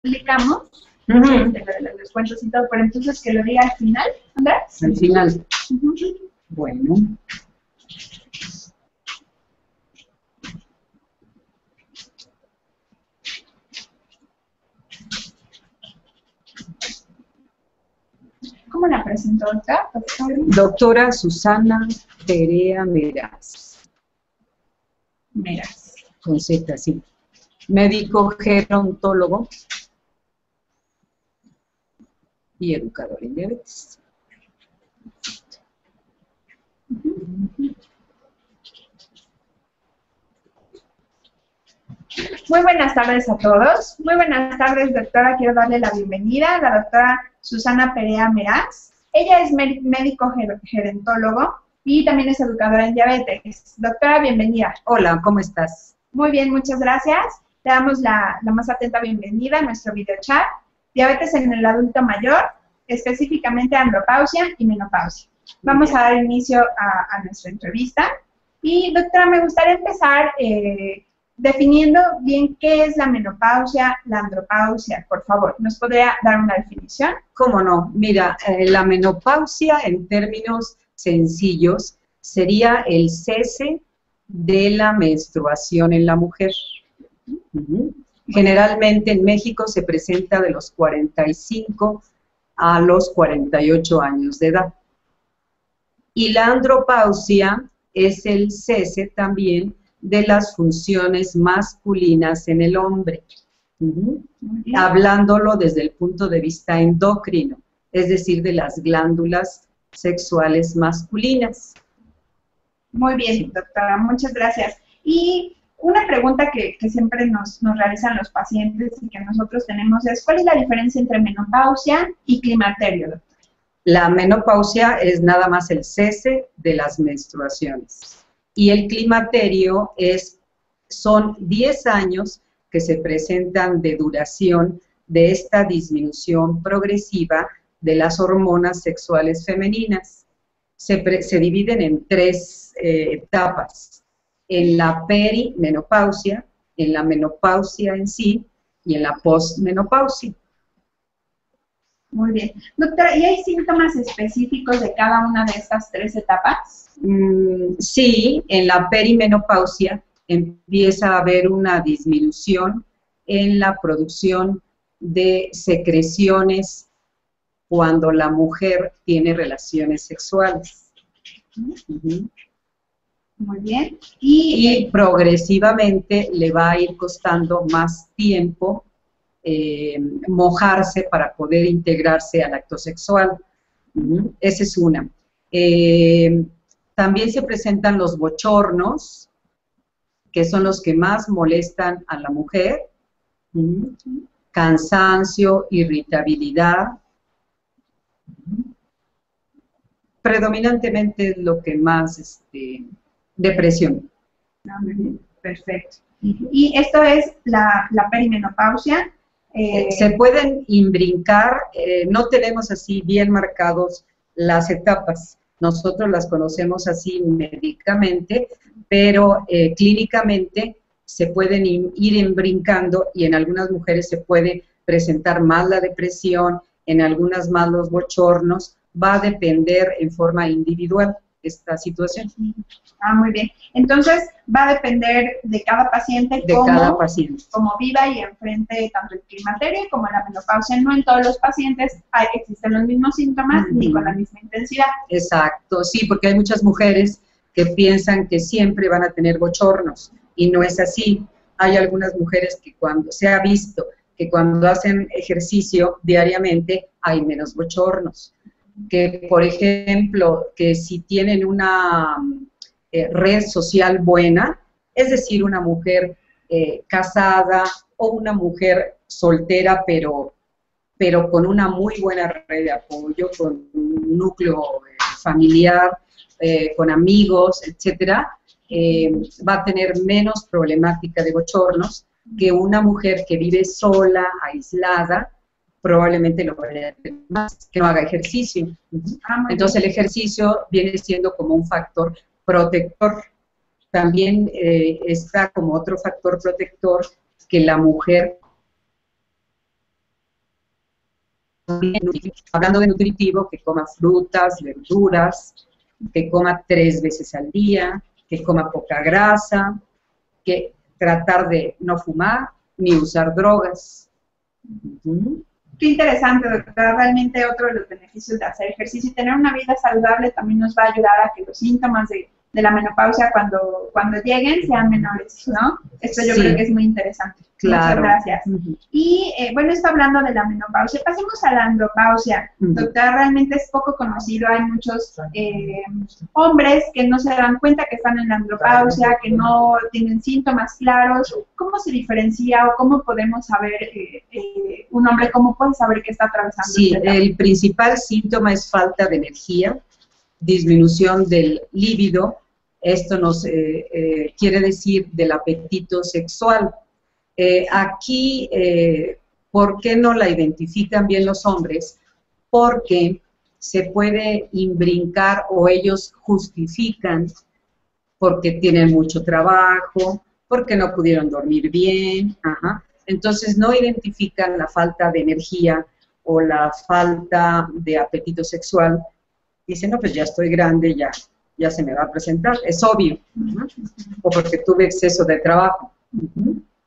explicamos Ujú. de los descuentos y todo, pero entonces que lo diga al final, Andrés. Al final. Ujú. Bueno. ¿Cómo la presentó, doctora? Doctora Susana Perea Meraz. Meraz. Con Z, sí. Médico gerontólogo y educador en diabetes. Muy buenas tardes a todos. Muy buenas tardes, doctora. Quiero darle la bienvenida a la doctora Susana Perea Meraz. Ella es médico gerontólogo y también es educadora en diabetes. Doctora, bienvenida. Hola, ¿cómo estás? Muy bien, muchas gracias. Le damos la más atenta bienvenida a nuestro video chat. Diabetes en el adulto mayor, específicamente andropausia y menopausia. Vamos a dar inicio a nuestra entrevista. Y, doctora, me gustaría empezar definiendo bien qué es la menopausia, la andropausia. Por favor, ¿nos podría dar una definición? ¿Cómo no? Mira, la menopausia en términos sencillos sería el cese de la menstruación en la mujer. Generalmente en México se presenta de los 45 a los 48 años de edad. Y la andropausia es el cese también de las funciones masculinas en el hombre, hablándolo desde el punto de vista endocrino, es decir, de las glándulas sexuales masculinas. Muy bien, sí, doctora, muchas gracias. Y una pregunta que siempre nos realizan los pacientes y que nosotros tenemos es, ¿cuál es la diferencia entre menopausia y climaterio, doctora? La menopausia es nada más el cese de las menstruaciones. Y el climaterio son 10 años que se presentan de duración de esta disminución progresiva de las hormonas sexuales femeninas. Se dividen en 3 etapas: en la perimenopausia, en la menopausia en sí y en la postmenopausia. Muy bien. Doctora, ¿y hay síntomas específicos de cada una de estas 3 etapas? Sí, en la perimenopausia empieza a haber una disminución en la producción de secreciones cuando la mujer tiene relaciones sexuales. Muy bien. Y progresivamente le va a ir costando más tiempo mojarse para poder integrarse al acto sexual. Esa es una. También se presentan los bochornos, que son los que más molestan a la mujer. Cansancio, irritabilidad. Predominantemente es lo que más, depresión. Muy bien, perfecto. Y esto es la perimenopausia. Se pueden imbrincar, no tenemos así bien marcados las etapas, nosotros las conocemos así médicamente, pero clínicamente se pueden ir imbrincando y en algunas mujeres se puede presentar más la depresión, en algunas más los bochornos, va a depender en forma individual esta situación. Muy bien. Entonces, va a depender de cada paciente, cómo viva y enfrente tanto el climaterio como la menopausia. No en todos los pacientes existen los mismos síntomas ni con la misma intensidad. Exacto, sí, porque hay muchas mujeres que piensan que siempre van a tener bochornos y no es así. Hay algunas mujeres que se ha visto que cuando hacen ejercicio diariamente hay menos bochornos. Que, por ejemplo, que si tienen una red social buena, es decir, una mujer casada o una mujer soltera, pero con una muy buena red de apoyo, con un núcleo familiar, con amigos, etcétera, va a tener menos problemática de bochornos que una mujer que vive sola, aislada, probablemente lo vaya a tener más, que no haga ejercicio. Entonces el ejercicio viene siendo como un factor protector. También está como otro factor protector que la mujer hablando de nutritivo, que coma frutas, verduras, que coma 3 veces al día, que coma poca grasa, que tratar de no fumar ni usar drogas. Qué interesante, doctora. Realmente otro de los beneficios de hacer ejercicio y tener una vida saludable también nos va a ayudar a que los síntomas de la menopausia cuando lleguen sean menores, ¿no? Esto yo creo que es muy interesante. Claro. Muchas gracias. Y bueno, esto hablando de la menopausia, pasemos a la andropausia. Doctora, realmente es poco conocido, hay muchos hombres que no se dan cuenta que están en la andropausia, que no tienen síntomas claros. ¿Cómo se diferencia o cómo podemos saber, un hombre, cómo puede saber que está atravesando? Sí, el principal síntoma es falta de energía, disminución del líbido. Esto nos quiere decir del apetito sexual. Aquí, ¿por qué no la identifican bien los hombres? Porque se puede imbrincar o ellos justifican porque tienen mucho trabajo, porque no pudieron dormir bien, entonces no identifican la falta de energía o la falta de apetito sexual. Dicen, no, pues ya estoy grande, ya se me va a presentar, es obvio, o porque tuve exceso de trabajo.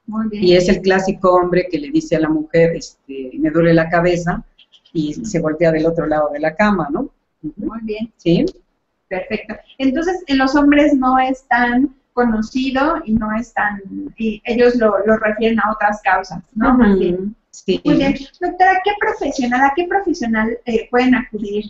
Muy bien. Y es el clásico hombre que le dice a la mujer, me duele la cabeza, y se voltea del otro lado de la cama, ¿no? Muy bien. ¿Sí? Perfecto. Entonces, en los hombres no es tan conocido y no es tan, y ellos lo refieren a otras causas, ¿no? Más bien. Sí. Muy bien. Doctora, ¿a qué profesional pueden acudir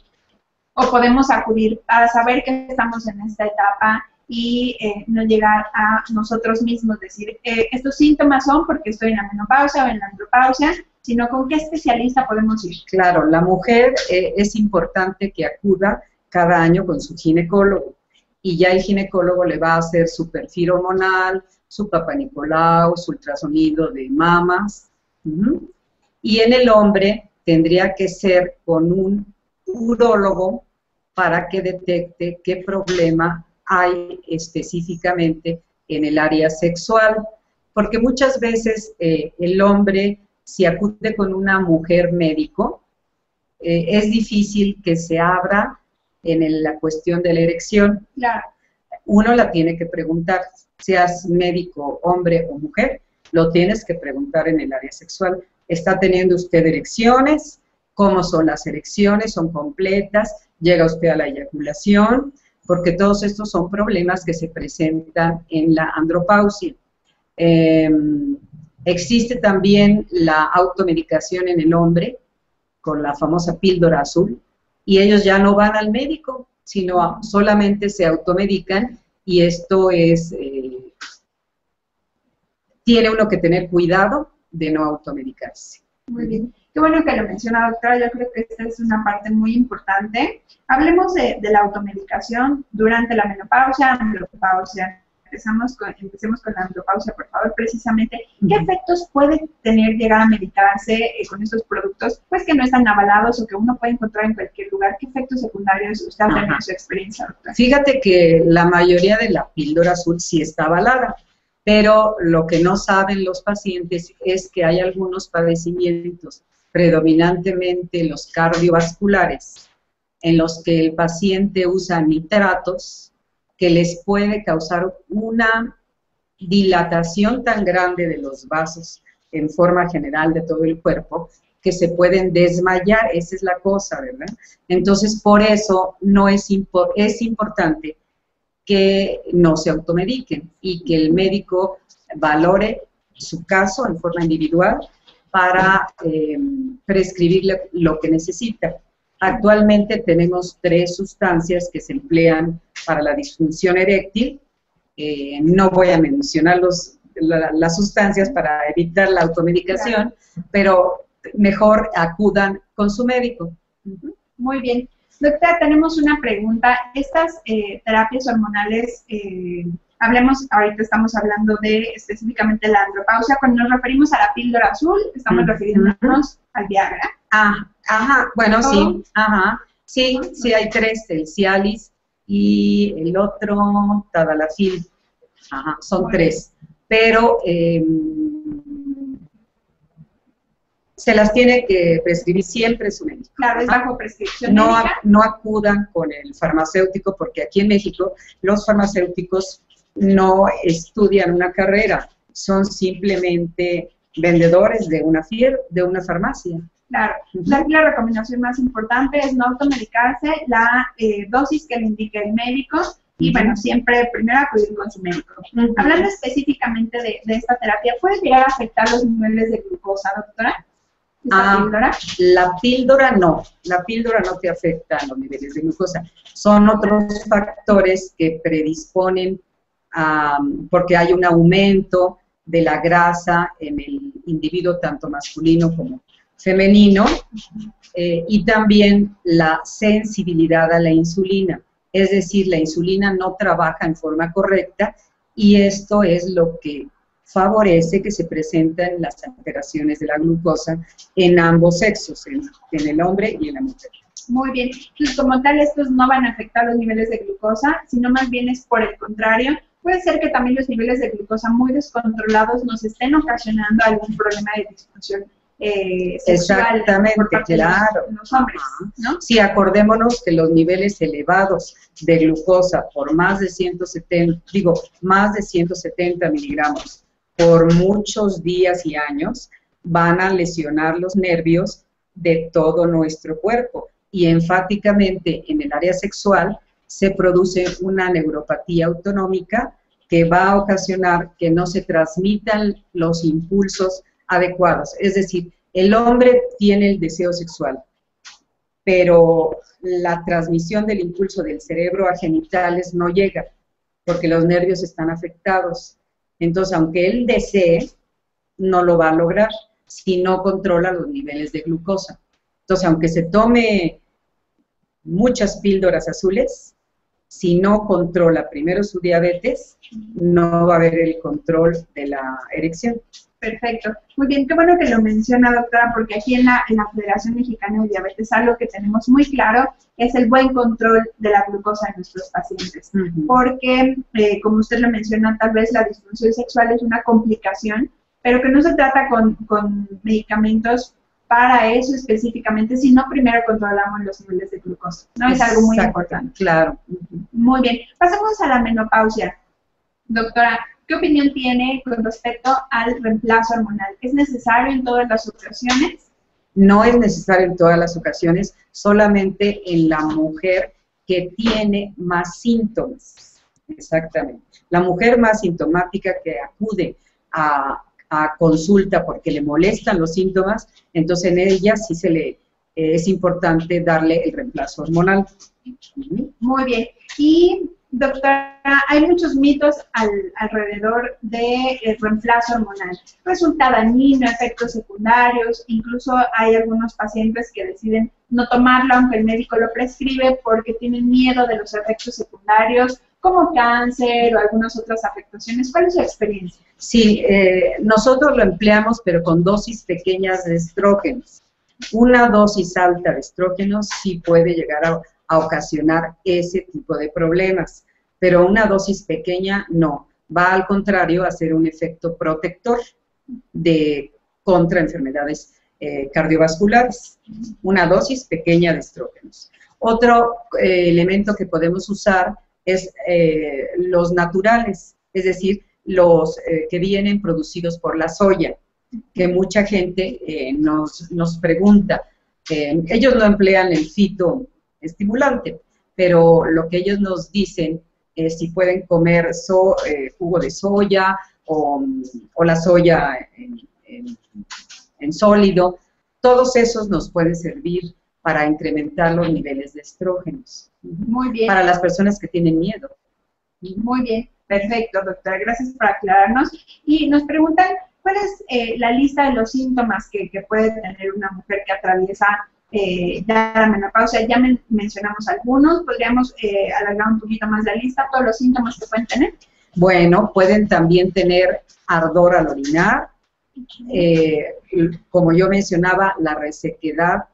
o podemos acudir para saber que estamos en esta etapa y no llegar a nosotros mismos decir, estos síntomas son porque estoy en la menopausia o en la andropausia, sino con qué especialista podemos ir? Claro, la mujer es importante que acuda cada año con su ginecólogo y ya el ginecólogo le va a hacer su perfil hormonal, su Papá Nicolau, su ultrasonido de mamas. Y en el hombre tendría que ser con un urólogo para que detecte qué problema hay específicamente en el área sexual, porque muchas veces el hombre, si acude con una mujer médico, es difícil que se abra en la cuestión de la erección. Claro. Uno la tiene que preguntar, seas médico, hombre o mujer, lo tienes que preguntar en el área sexual. ¿Está teniendo usted erecciones? ¿Cómo son las erecciones? ¿Son completas? ¿Llega usted a la eyaculación? Porque todos estos son problemas que se presentan en la andropausia. Existe también la automedicación en el hombre, con la famosa píldora azul, y ellos ya no van al médico, sino solamente se automedican, y esto es, tiene uno que tener cuidado de no automedicarse. Muy bien. Qué bueno que lo menciona, doctora. Yo creo que esta es una parte muy importante. Hablemos de la automedicación durante la menopausia, andropausia. Empecemos con la andropausia, por favor, precisamente. ¿Qué efectos puede tener llegar a medicarse con estos productos, pues que no están avalados o que uno puede encontrar en cualquier lugar? ¿Qué efectos secundarios usted ha tenido en su experiencia, doctora? Fíjate que la mayoría de la píldora azul sí está avalada, pero lo que no saben los pacientes es que hay algunos padecimientos, predominantemente los cardiovasculares, en los que el paciente usa nitratos, que les puede causar una dilatación tan grande de los vasos en forma general de todo el cuerpo, que se pueden desmayar. Esa es la cosa, ¿verdad? Entonces, por eso no es importante que no se automediquen y que el médico valore su caso en forma individual para prescribirle lo que necesita. Actualmente tenemos 3 sustancias que se emplean para la disfunción eréctil. No voy a mencionar las sustancias para evitar la automedicación, pero mejor acudan con su médico. Muy bien. Doctora, tenemos una pregunta. Estas terapias hormonales, ahorita estamos hablando de específicamente la andropausia. Cuando nos referimos a la píldora azul, estamos refiriéndonos al Viagra. Bueno, sí, sí, hay 3, el Cialis y el otro, Tadalafil, son 3, pero Se las tiene que prescribir siempre su médico. Claro, es bajo prescripción médica. No acudan con el farmacéutico, porque aquí en México los farmacéuticos no estudian una carrera, son simplemente vendedores de una farmacia. Claro, la recomendación más importante es no automedicarse, la dosis que le indique el médico y, bueno, siempre primero acudir con su médico. Hablando específicamente de esta terapia, ¿puede llegar a afectar los niveles de glucosa, doctora? ¿Píldora? La píldora no te afecta los niveles de glucosa. Son otros factores que predisponen porque hay un aumento de la grasa en el individuo, tanto masculino como femenino, y también la sensibilidad a la insulina. Es decir, la insulina no trabaja en forma correcta y esto es lo que favorece que se presenten las alteraciones de la glucosa en ambos sexos, en el hombre y en la mujer. Muy bien. Entonces, como tal, estos no van a afectar los niveles de glucosa, sino más bien es por el contrario. Puede ser que también los niveles de glucosa muy descontrolados nos estén ocasionando algún problema de disfunción sexual. Exactamente, por parte claro. de los hombres, ¿no? Sí, acordémonos que los niveles elevados de glucosa por más de 170 miligramos por muchos días y años van a lesionar los nervios de todo nuestro cuerpo. Y enfáticamente en el área sexual se produce una neuropatía autonómica que va a ocasionar que no se transmitan los impulsos adecuados. Es decir, el hombre tiene el deseo sexual, pero la transmisión del impulso del cerebro a genitales no llega, porque los nervios están afectados. Entonces, aunque él desee, no lo va a lograr si no controla los niveles de glucosa. Entonces, aunque se tome muchas píldoras azules, si no controla primero su diabetes, no va a haber el control de la erección. Perfecto. Muy bien, qué bueno que lo menciona, doctora, porque aquí en la Federación Mexicana de Diabetes algo que tenemos muy claro es el buen control de la glucosa en nuestros pacientes. Porque, como usted lo menciona, tal vez la disfunción sexual es una complicación, pero que no se trata con medicamentos para eso específicamente, sino primero controlamos los niveles de glucosa. ¿No? Es algo muy importante. Claro. Muy bien. Pasemos a la menopausia. Doctora, ¿qué opinión tiene con respecto al reemplazo hormonal? ¿Es necesario en todas las ocasiones? No es necesario en todas las ocasiones, solamente en la mujer que tiene más síntomas. Exactamente. La mujer más sintomática que acude a consulta porque le molestan los síntomas, entonces en ella sí es importante darle el reemplazo hormonal. Muy bien. Y, doctora, hay muchos mitos alrededor del reemplazo hormonal. Resulta dañino, efectos secundarios, incluso hay algunos pacientes que deciden no tomarlo aunque el médico lo prescribe porque tienen miedo de los efectos secundarios, como cáncer o algunas otras afectaciones. ¿Cuál es su experiencia? Sí, nosotros lo empleamos, pero con dosis pequeñas de estrógenos. Una dosis alta de estrógenos sí puede llegar a ocasionar ese tipo de problemas, pero una dosis pequeña no. Va al contrario a ser un efecto protector contra enfermedades cardiovasculares. Una dosis pequeña de estrógenos. Otro elemento que podemos usar es los naturales, es decir, los que vienen producidos por la soya, que mucha gente nos pregunta. Ellos no emplean el fitoestimulante, pero lo que ellos nos dicen es si pueden comer jugo de soya o la soya en sólido. Todos esos nos pueden servir para incrementar los niveles de estrógenos. Muy bien. Para las personas que tienen miedo. Muy bien, perfecto, doctora. Gracias por aclararnos. Y nos preguntan, ¿cuál es la lista de los síntomas que puede tener una mujer que atraviesa ya la menopausia? Ya mencionamos algunos, podríamos alargar un poquito más la lista, todos los síntomas que pueden tener. Bueno, pueden también tener ardor al orinar, como yo mencionaba, la resequedad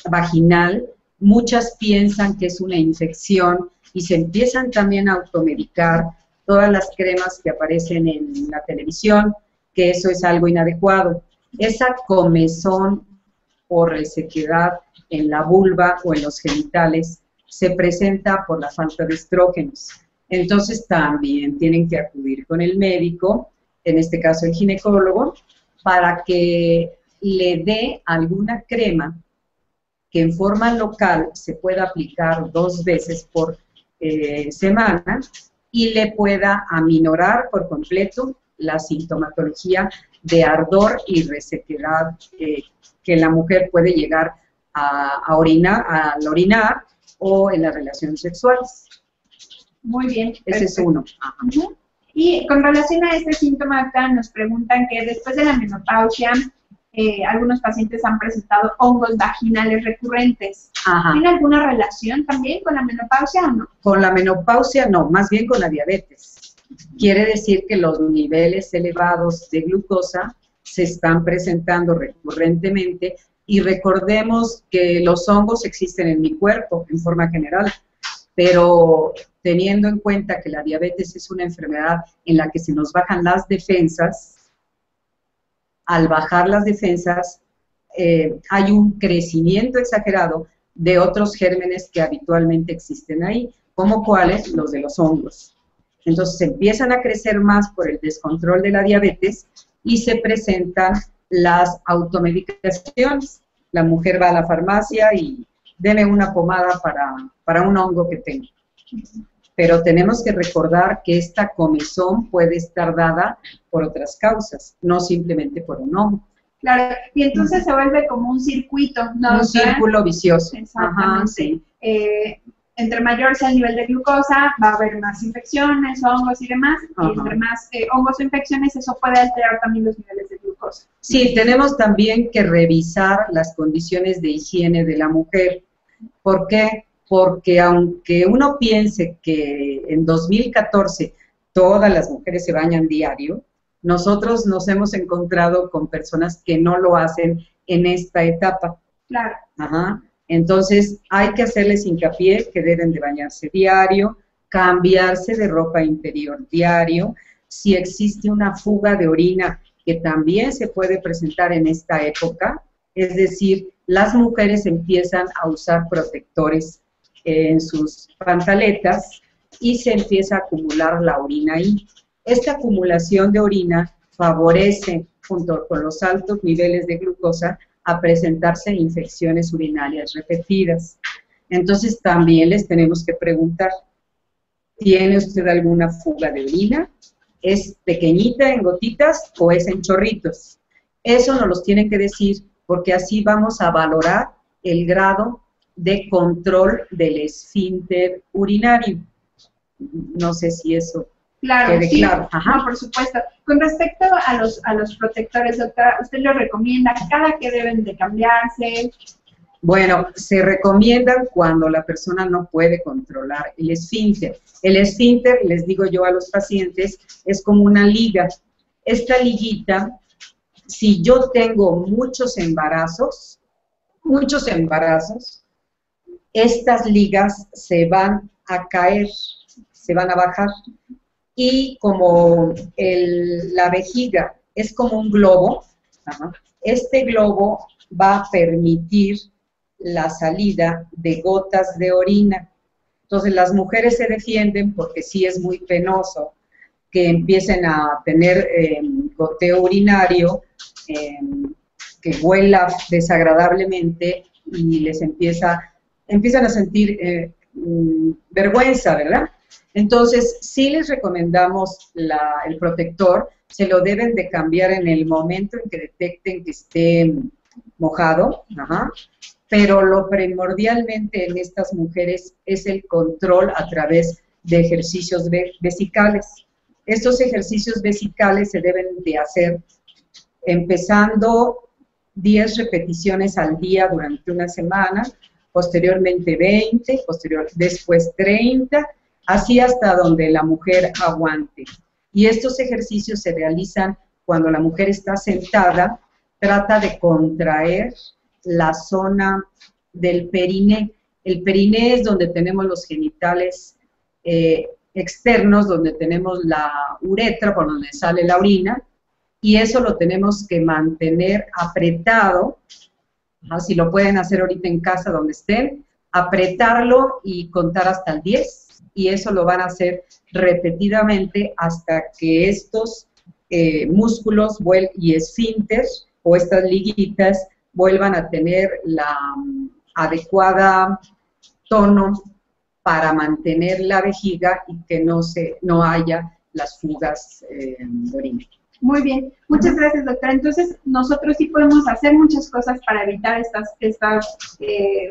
vaginal. Muchas piensan que es una infección y se empiezan también a automedicar todas las cremas que aparecen en la televisión, que eso es algo inadecuado. Esa comezón o resequedad en la vulva o en los genitales se presenta por la falta de estrógenos. Entonces también tienen que acudir con el médico, en este caso el ginecólogo, para que le dé alguna crema que en forma local se pueda aplicar 2 veces por semana y le pueda aminorar por completo la sintomatología de ardor y resequedad que la mujer puede llegar a orinar, al orinar o en las relaciones sexuales. Muy bien. Ese Perfecto. es uno. Uh-huh. Y con relación a este síntoma, acá nos preguntan que después de la menopausia, algunos pacientes han presentado hongos vaginales recurrentes. Ajá. ¿Tiene alguna relación también con la menopausia o no? Con la menopausia no, más bien con la diabetes. Quiere decir que los niveles elevados de glucosa se están presentando recurrentemente y recordemos que los hongos existen en mi cuerpo en forma general, pero teniendo en cuenta que la diabetes es una enfermedad en la que se nos bajan las defensas, al bajar las defensas hay un crecimiento exagerado de otros gérmenes que habitualmente existen ahí, como cuáles, los de los hongos. Entonces empiezan a crecer más por el descontrol de la diabetes y se presentan las automedicaciones. La mujer va a la farmacia y deme una pomada para un hongo que tengo. Pero tenemos que recordar que esta comezón puede estar dada por otras causas, no simplemente por un hongo. Claro, y entonces se vuelve como un circuito, ¿no? Un círculo vicioso. Exactamente. Ajá, sí. Entre mayor sea el nivel de glucosa, va a haber más infecciones, hongos y demás, Ajá. y entre más hongos o infecciones, eso puede alterar también los niveles de glucosa. Sí, tenemos también que revisar las condiciones de higiene de la mujer. ¿Por qué? Porque aunque uno piense que en 2014 todas las mujeres se bañan diario, nosotros nos hemos encontrado con personas que no lo hacen en esta etapa. Claro. Ajá. Entonces, hay que hacerles hincapié que deben de bañarse diario, cambiarse de ropa interior diario. Si existe una fuga de orina, que también se puede presentar en esta época, es decir, las mujeres empiezan a usar protectores en sus pantaletas y se empieza a acumular la orina ahí. Esta acumulación de orina favorece, junto con los altos niveles de glucosa, a presentarse infecciones urinarias repetidas. Entonces también les tenemos que preguntar, ¿tiene usted alguna fuga de orina? ¿Es pequeñita en gotitas o es en chorritos? Eso nos los tienen que decir porque así vamos a valorar el grado de control del esfínter urinario. No sé si eso quede sí, claro. Ajá. No, por supuesto. Con respecto a los protectores, doctora, ¿usted los recomienda cada que deben de cambiarse? Bueno, se recomiendan cuando la persona no puede controlar el esfínter. El esfínter, les digo yo a los pacientes, es como una liga. Esta liguita, si yo tengo muchos embarazos, estas ligas se van a caer, se van a bajar. Y como la vejiga es como un globo, este globo va a permitir la salida de gotas de orina. Entonces las mujeres se defienden porque sí es muy penoso que empiecen a tener goteo urinario, que huela desagradablemente y les empiezan a sentir vergüenza, ¿verdad? Entonces, sí les recomendamos el protector, se lo deben de cambiar en el momento en que detecten que esté mojado, pero lo primordialmente en estas mujeres es el control a través de ejercicios vesicales. Estos ejercicios vesicales se deben de hacer empezando 10 repeticiones al día durante una semana, posteriormente 20, después 30, así hasta donde la mujer aguante. Y estos ejercicios se realizan cuando la mujer está sentada, trata de contraer la zona del periné. El periné es donde tenemos los genitales externos, donde tenemos la uretra, por donde sale la orina, y eso lo tenemos que mantener apretado, ¿no? Si lo pueden hacer ahorita en casa donde estén, apretarlo y contar hasta el 10, y eso lo van a hacer repetidamente hasta que estos músculos y esfínter o estas liguitas vuelvan a tener la adecuada tono para mantener la vejiga y que no haya las fugas de orina. Muy bien, muchas gracias, doctora. Entonces, nosotros sí podemos hacer muchas cosas para evitar estas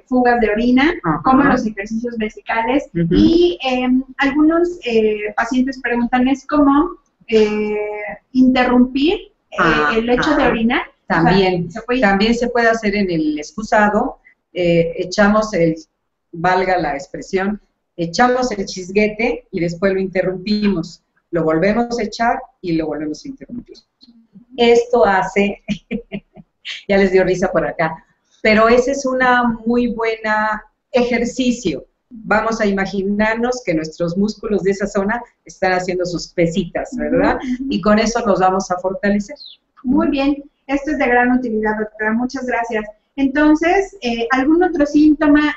fugas de orina, como los ejercicios vesicales. Y algunos pacientes preguntan, ¿es cómo interrumpir el hecho de orinar? También, o sea, también se puede hacer en el excusado, echamos valga la expresión, echamos el chisguete y después lo interrumpimos. Lo volvemos a echar y lo volvemos a interrumpir. Esto hace, ya les dio risa por acá, pero ese es una muy buena ejercicio. Vamos a imaginarnos que nuestros músculos de esa zona están haciendo sus pesitas, ¿verdad? Y con eso nos vamos a fortalecer. Muy bien, esto es de gran utilidad, doctora, muchas gracias. Entonces, ¿algún otro síntoma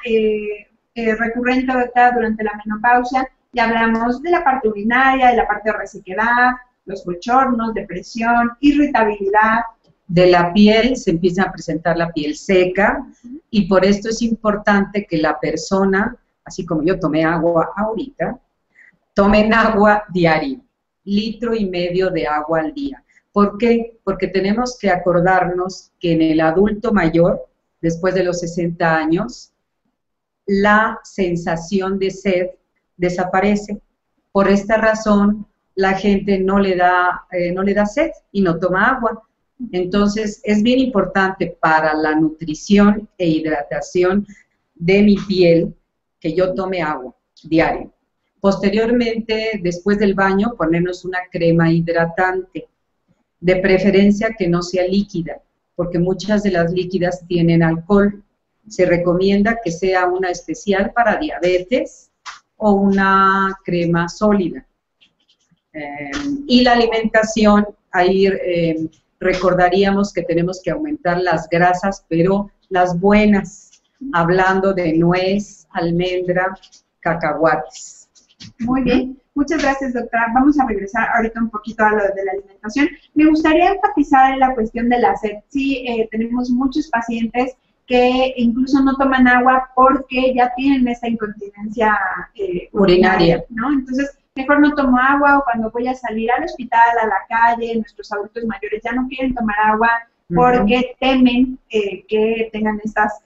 recurrente, doctora, durante la menopausia? Ya hablamos de la parte urinaria, de la parte de resequedad, los bochornos, depresión, irritabilidad. De la piel se empieza a presentar la piel seca, y por esto es importante que la persona, así como yo tomé agua ahorita, tomen agua diario, 1,5 litros de agua al día. ¿Por qué? Porque tenemos que acordarnos que en el adulto mayor, después de los 60 años, la sensación de sed desaparece. Por esta razón, la gente no le da sed y no toma agua. Entonces, es bien importante para la nutrición e hidratación de mi piel que yo tome agua diario. Posteriormente, después del baño, ponernos una crema hidratante, de preferencia que no sea líquida, porque muchas de las líquidas tienen alcohol. Se recomienda que sea una especial para diabetes o una crema sólida. Y la alimentación, ahí recordaríamos que tenemos que aumentar las grasas, pero las buenas, hablando de nuez, almendra, cacahuates. Muy bien, muchas gracias, doctora. Vamos a regresar ahorita un poquito a lo de la alimentación. Me gustaría enfatizar en la cuestión de la sed. Sí, tenemos muchos pacientes que incluso no toman agua porque ya tienen esa incontinencia urinaria, ¿no? Entonces, mejor no tomo agua, o cuando voy a salir al hospital, a la calle, nuestros adultos mayores ya no quieren tomar agua porque temen que tengan estas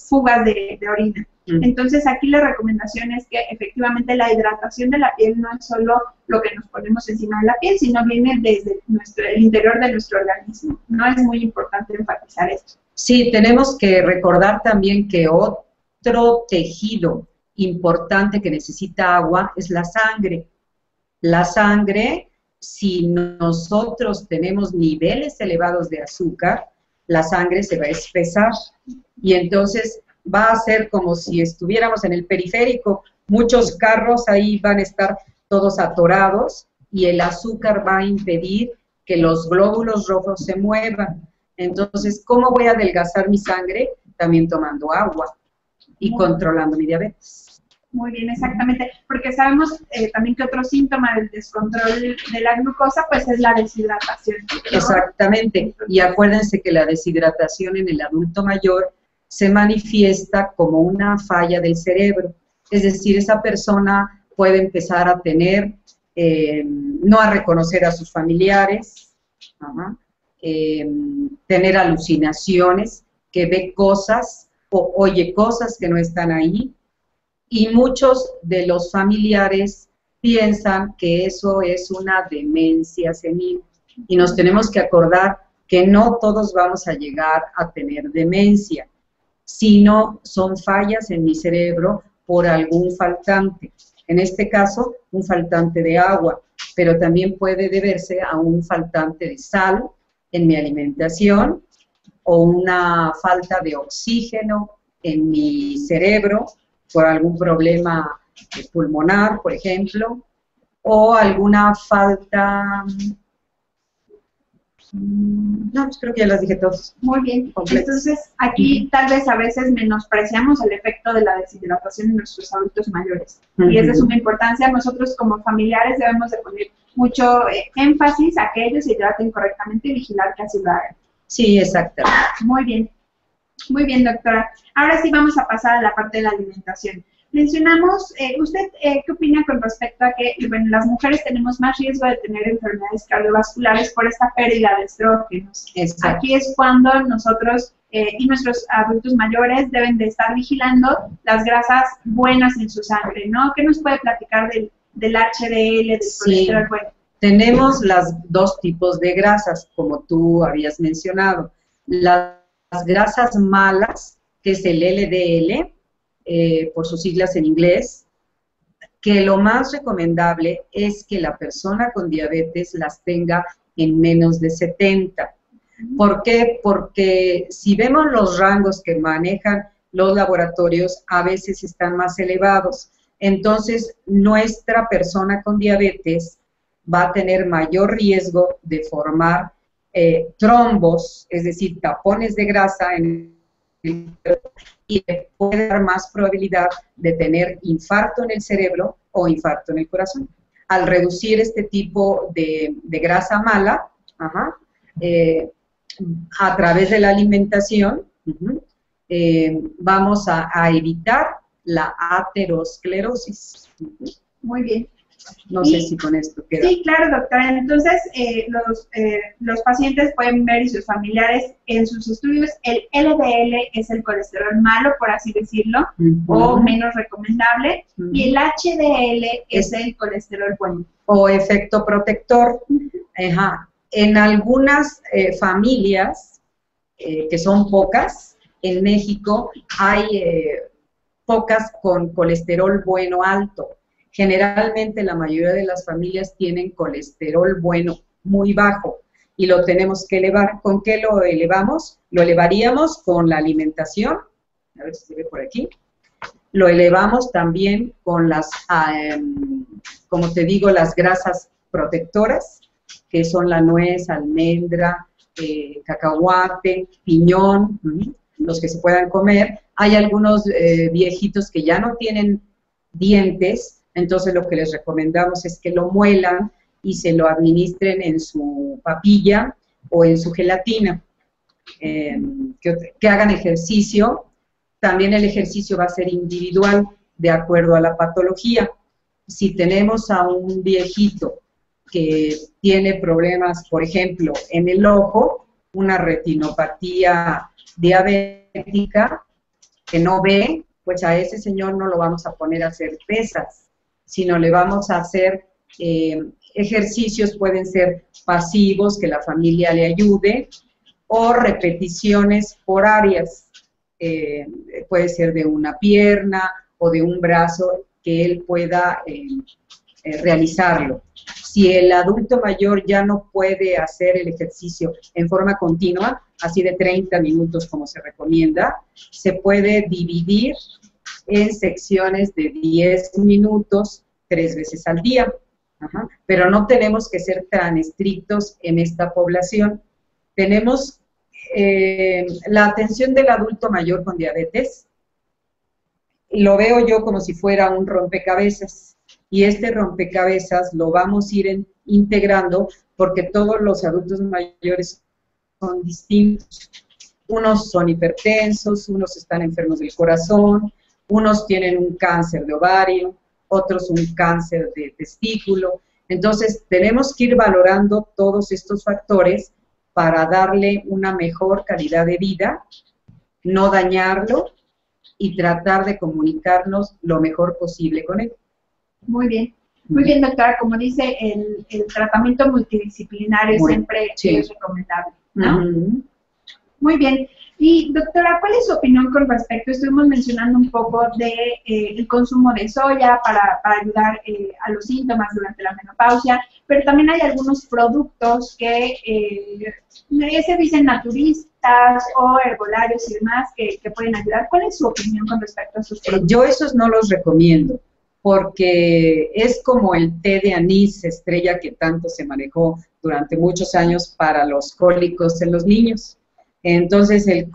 fugas de orina. Entonces, aquí la recomendación es que efectivamente la hidratación de la piel no es solo lo que nos ponemos encima de la piel, sino viene desde el interior de nuestro organismo. No es muy importante enfatizar esto. Sí, tenemos que recordar también que otro tejido importante que necesita agua es la sangre. La sangre, si nosotros tenemos niveles elevados de azúcar, la sangre se va a espesar y entonces va a ser como si estuviéramos en el periférico, muchos carros ahí van a estar todos atorados y el azúcar va a impedir que los glóbulos rojos se muevan. Entonces, ¿cómo voy a adelgazar mi sangre? También tomando agua y controlando mi diabetes. Muy bien, exactamente, porque sabemos también que otro síntoma del descontrol de la glucosa, pues es la deshidratación, ¿no? Exactamente, y acuérdense que la deshidratación en el adulto mayor se manifiesta como una falla del cerebro, es decir, esa persona puede empezar a tener, no a reconocer a sus familiares, tener alucinaciones, que ve cosas o oye cosas que no están ahí, y muchos de los familiares piensan que eso es una demencia senil, y nos tenemos que acordar que no todos vamos a llegar a tener demencia, sino son fallas en mi cerebro por algún faltante, en este caso un faltante de agua, pero también puede deberse a un faltante de sal en mi alimentación, o una falta de oxígeno en mi cerebro por algún problema pulmonar, por ejemplo, o alguna falta No, pues creo que ya las dije todas. Muy bien. Completas. Entonces, aquí tal vez a veces menospreciamos el efecto de la deshidratación en nuestros adultos mayores. Y es de suma importancia. Nosotros como familiares debemos de poner mucho énfasis a que ellos se hidraten correctamente y vigilar que así lo hagan. Sí, exactamente. Muy bien, doctora. Ahora sí vamos a pasar a la parte de la alimentación. Mencionamos, ¿usted qué opina con respecto a que bueno, las mujeres tenemos más riesgo de tener enfermedades cardiovasculares por esta pérdida de estrógenos? Exacto. Aquí es cuando nosotros y nuestros adultos mayores deben de estar vigilando las grasas buenas en su sangre, ¿no? ¿Qué nos puede platicar del HDL, del colesterol bueno? Tenemos las dos tipos de grasas, como tú habías mencionado. Las grasas malas, que es el LDL, por sus siglas en inglés, que lo más recomendable es que la persona con diabetes las tenga en menos de 70. ¿Por qué? Porque si vemos los rangos que manejan los laboratorios, a veces están más elevados. Entonces, nuestra persona con diabetes va a tener mayor riesgo de formar trombos, es decir, tapones de grasa en el cuerpo, y puede dar más probabilidad de tener infarto en el cerebro o infarto en el corazón. Al reducir este tipo de grasa mala, a través de la alimentación, vamos a evitar la aterosclerosis. Muy bien. No sé si con esto queda. Sí, claro, doctora. Entonces, los pacientes pueden ver y sus familiares en sus estudios, el LDL es el colesterol malo, por así decirlo, o menos recomendable, y el HDL es el colesterol bueno. O efecto protector. En algunas familias, que son pocas, en México hay pocas con colesterol bueno alto. Generalmente la mayoría de las familias tienen colesterol bueno muy bajo y lo tenemos que elevar. ¿Con qué lo elevamos? Lo elevaríamos con la alimentación, a ver si se ve por aquí. Lo elevamos también con las, como te digo, las grasas protectoras, que son la nuez, almendra, cacahuate, piñón, los que se puedan comer. Hay algunos viejitos que ya no tienen dientes. Entonces lo que les recomendamos es que lo muelan y se lo administren en su papilla o en su gelatina. Que hagan ejercicio. También el ejercicio va a ser individual de acuerdo a la patología. Si tenemos a un viejito que tiene problemas, por ejemplo, en el ojo, una retinopatía diabética, que no ve, pues a ese señor no lo vamos a poner a hacer pesas, sino le vamos a hacer ejercicios, pueden ser pasivos, que la familia le ayude, o repeticiones por áreas, puede ser de una pierna o de un brazo, que él pueda realizarlo. Si el adulto mayor ya no puede hacer el ejercicio en forma continua, así de 30 minutos como se recomienda, se puede dividir en secciones de 10 minutos, 3 veces al día. Pero no tenemos que ser tan estrictos en esta población. Tenemos la atención del adulto mayor con diabetes, lo veo yo como si fuera un rompecabezas, y este rompecabezas lo vamos a ir integrando porque todos los adultos mayores son distintos. Unos son hipertensos, unos están enfermos del corazón, unos tienen un cáncer de ovario, otros un cáncer de testículo. Entonces, tenemos que ir valorando todos estos factores para darle una mejor calidad de vida, no dañarlo y tratar de comunicarnos lo mejor posible con él. Muy bien, doctora. Como dice, el tratamiento multidisciplinario siempre es recomendable, ¿no? Muy bien. Y, doctora, ¿cuál es su opinión con respecto? Estuvimos mencionando un poco de el consumo de soya para ayudar a los síntomas durante la menopausia, pero también hay algunos productos que se dicen naturistas o herbolarios y demás que pueden ayudar. ¿Cuál es su opinión con respecto a esos productos? Yo esos no los recomiendo, porque es como el té de anís estrella que tanto se manejó durante muchos años para los cólicos en los niños. Entonces el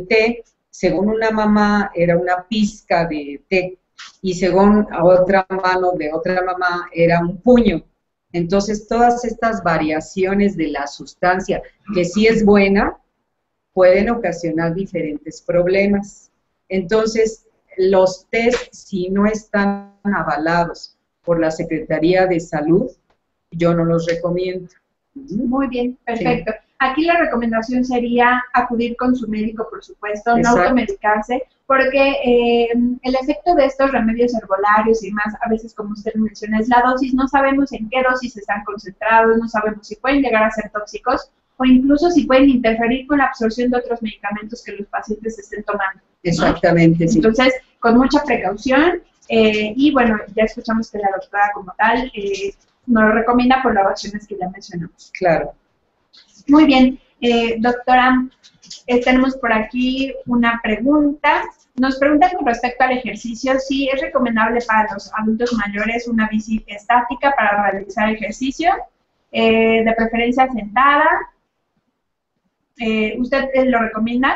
té, según una mamá, era una pizca de té, y según a otra mano de otra mamá era un puño. Entonces todas estas variaciones de la sustancia, que sí es buena, pueden ocasionar diferentes problemas. Entonces, los test, si no están avalados por la Secretaría de Salud, yo no los recomiendo. Muy bien, perfecto. Sí. Aquí la recomendación sería acudir con su médico, por supuesto, Exacto. no automedicarse, porque el efecto de estos remedios herbolarios y más, a veces como usted menciona, es la dosis. No sabemos en qué dosis están concentrados, no sabemos si pueden llegar a ser tóxicos o incluso si pueden interferir con la absorción de otros medicamentos que los pacientes estén tomando, ¿no? Exactamente, sí. Entonces, con mucha precaución, y bueno, ya escuchamos que la doctora como tal nos lo recomienda por las razones que ya mencionamos. Claro. Muy bien, doctora, tenemos por aquí una pregunta. Nos preguntan con respecto al ejercicio, si es recomendable para los adultos mayores una bici estática para realizar ejercicio, de preferencia sentada. ¿Usted lo recomienda?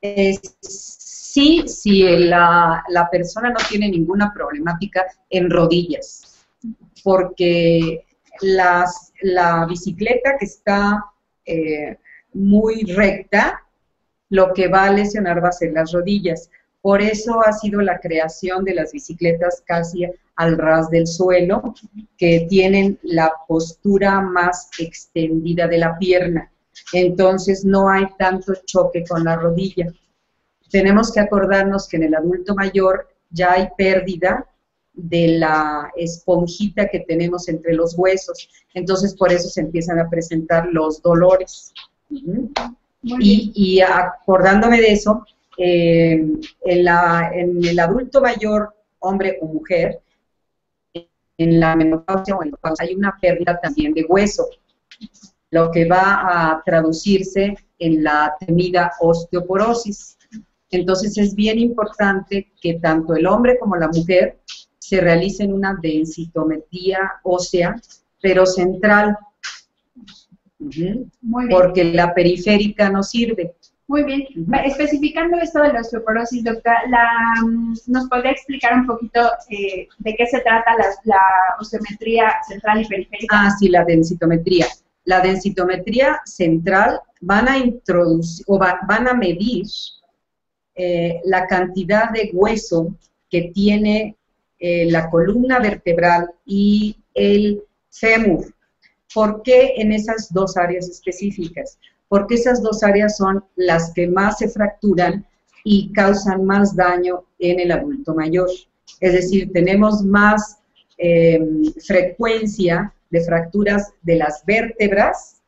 Sí, si la persona no tiene ninguna problemática en rodillas, porque la bicicleta que está muy recta, lo que va a lesionar va a ser las rodillas. Por eso ha sido la creación de las bicicletas casi al ras del suelo, que tienen la postura más extendida de la pierna. Entonces no hay tanto choque con la rodilla. Tenemos que acordarnos que en el adulto mayor ya hay pérdida de la esponjita que tenemos entre los huesos. Entonces por eso se empiezan a presentar los dolores. Y acordándome de eso, en el adulto mayor, hombre o mujer, en la menopausia o en la menopausia hay una pérdida también de hueso, lo que va a traducirse en la temida osteoporosis. Entonces es bien importante que tanto el hombre como la mujer se realicen una densitometría ósea, pero central, porque la periférica no sirve. Muy bien. Especificando esto de la osteoporosis, doctora, ¿nos podría explicar un poquito de qué se trata la osteometría central y periférica? Ah, sí, la densitometría. La densitometría central van a introducir o van a medir la cantidad de hueso que tiene la columna vertebral y el fémur. ¿Por qué en esas dos áreas específicas? Porque esas dos áreas son las que más se fracturan y causan más daño en el adulto mayor. Es decir, tenemos más frecuencia de fracturas de las vértebras,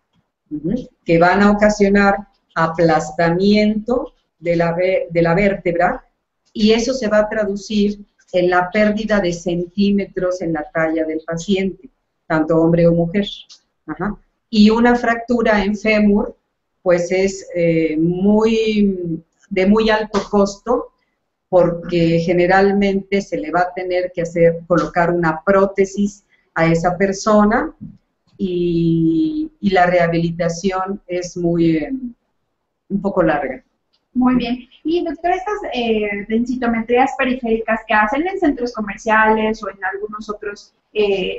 que van a ocasionar aplastamiento de la vértebra, y eso se va a traducir en la pérdida de centímetros en la talla del paciente, tanto hombre o mujer. Y una fractura en fémur, pues es de muy alto costo, porque generalmente se le va a tener que colocar una prótesis a esa persona, y la rehabilitación es un poco larga. Muy bien. Y doctora, estas densitometrías periféricas que hacen en centros comerciales o en algunos otros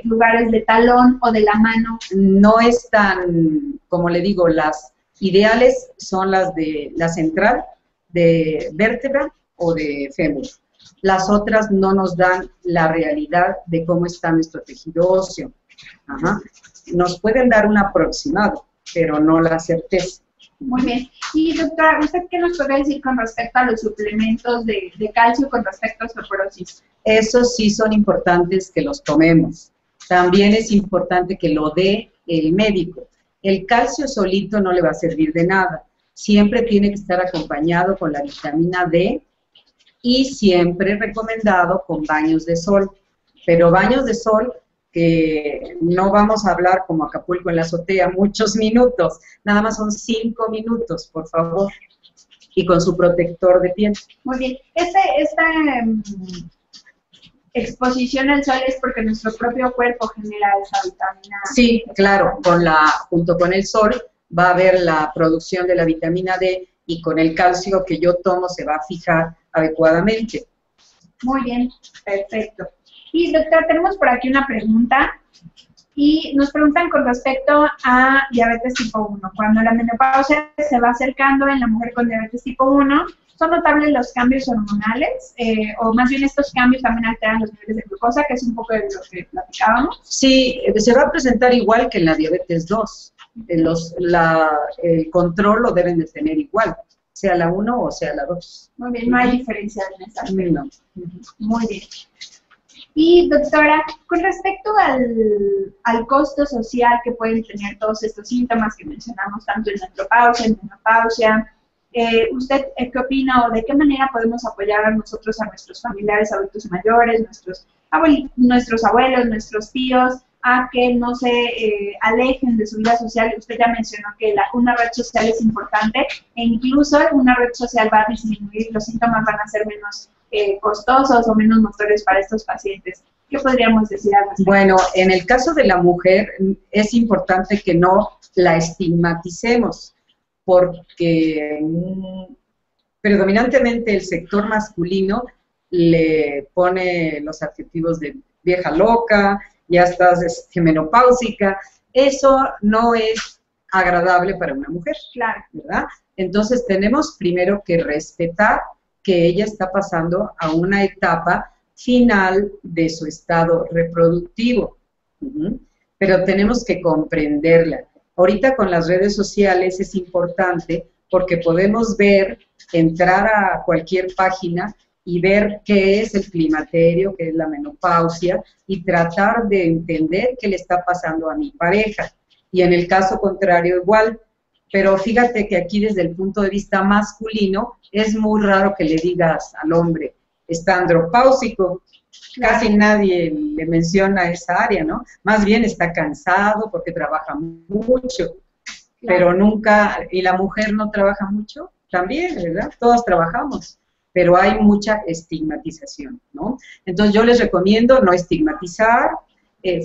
lugares de talón o de la mano, no es tan, como le digo, las ideales son las de la central, de vértebra o de fémur. Las otras no nos dan la realidad de cómo está nuestro tejido óseo. Nos pueden dar un aproximado, pero no la certeza. Muy bien. Y doctora, ¿usted qué nos puede decir con respecto a los suplementos de calcio con respecto a osteoporosis? Esos sí son importantes que los tomemos. También es importante que lo dé el médico. El calcio solito no le va a servir de nada. Siempre tiene que estar acompañado con la vitamina D y siempre recomendado con baños de sol. Pero baños de sol que no vamos a hablar como Acapulco en la azotea muchos minutos, nada más son 5 minutos, por favor, y con su protector de piel. Muy bien. exposición al sol es porque nuestro propio cuerpo genera esa vitamina. Sí, claro, junto con el sol va a haber la producción de la vitamina D y con el calcio que yo tomo se va a fijar adecuadamente. Muy bien, perfecto. Y doctor, tenemos por aquí una pregunta y nos preguntan con respecto a diabetes tipo 1. Cuando la menopausia se va acercando en la mujer con diabetes tipo 1, ¿son notables los cambios hormonales? O más bien estos cambios también alteran los niveles de glucosa, que es un poco de lo que platicábamos. Sí, se va a presentar igual que en la diabetes 2. El control lo deben de tener igual, sea la 1 o sea la 2. Muy bien, no hay diferencia en esa aspecto. No. Muy bien. Y doctora, con respecto al costo social que pueden tener todos estos síntomas que mencionamos, tanto en andropausia, en menopausia, ¿usted qué opina o de qué manera podemos apoyar a nosotros, a nuestros familiares adultos mayores, nuestros abuelos, nuestros tíos, a que no se alejen de su vida social? Usted ya mencionó que una red social es importante e incluso una red social va a disminuir, los síntomas van a ser menos costosos o menos notorios para estos pacientes. ¿Qué podríamos decir al respecto? Bueno, en el caso de la mujer es importante que no la estigmaticemos, porque predominantemente el sector masculino le pone los adjetivos de vieja loca, ya estás menopáusica. Eso no es agradable para una mujer, claro, ¿verdad? Entonces tenemos primero que respetar que ella está pasando a una etapa final de su estado reproductivo, pero tenemos que comprenderla. Ahorita con las redes sociales es importante porque podemos entrar a cualquier página y ver qué es el climaterio, qué es la menopausia, y tratar de entender qué le está pasando a mi pareja. Y en el caso contrario igual, pero fíjate que aquí desde el punto de vista masculino es muy raro que le digas al hombre, está andropáusico, casi nadie le menciona esa área, ¿no? Más bien está cansado porque trabaja mucho, pero nunca, ¿y la mujer no trabaja mucho? También, ¿verdad? Todos trabajamos, pero hay mucha estigmatización, ¿no? Entonces yo les recomiendo no estigmatizar,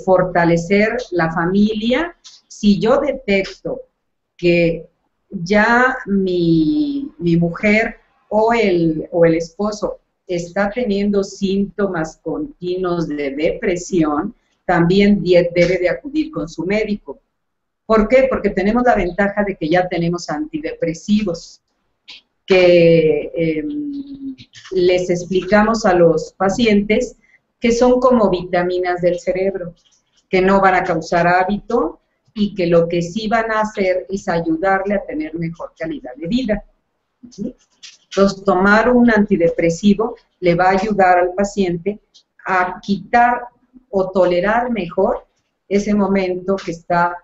fortalecer la familia. Si yo detecto que ya mi mujer o el esposo está teniendo síntomas continuos de depresión, también debe de acudir con su médico. ¿Por qué? Porque tenemos la ventaja de que ya tenemos antidepresivos, que les explicamos a los pacientes que son como vitaminas del cerebro, que no van a causar hábito, y que lo que sí van a hacer es ayudarle a tener mejor calidad de vida. ¿Sí? Entonces, tomar un antidepresivo le va a ayudar al paciente a quitar o tolerar mejor ese momento que está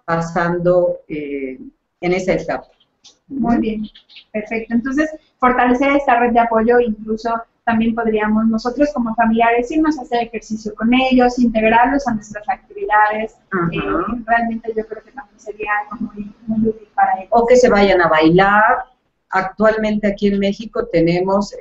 pasando en esa etapa. Muy bien, perfecto. Entonces, fortalecer esta red de apoyo, incluso también podríamos nosotros como familiares irnos a hacer ejercicio con ellos, integrarlos a nuestras actividades. Realmente yo creo que también sería algo muy útil para ellos. O que se vayan a bailar. Actualmente aquí en México tenemos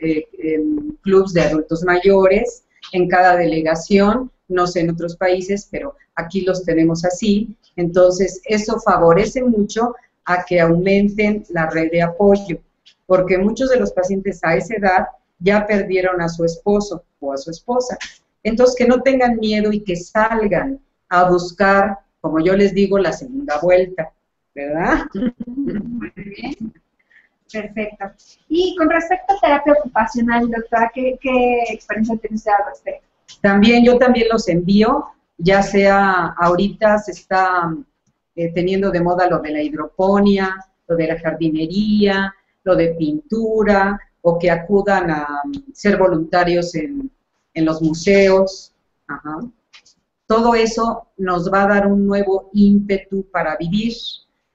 clubs de adultos mayores en cada delegación, no sé en otros países, pero aquí los tenemos así. Entonces, eso favorece mucho a que aumenten la red de apoyo, porque muchos de los pacientes a esa edad ya perdieron a su esposo o a su esposa. Entonces, que no tengan miedo y que salgan a buscar, como yo les digo, la segunda vuelta, ¿verdad? Muy bien. Perfecto. Y con respecto a terapia ocupacional, doctora, ¿qué experiencia tiene usted al respecto? Yo también los envío, ya sea ahorita se está teniendo de moda lo de la hidroponía, lo de la jardinería, lo de pintura, o que acudan a ser voluntarios en los museos. Todo eso nos va a dar un nuevo ímpetu para vivir.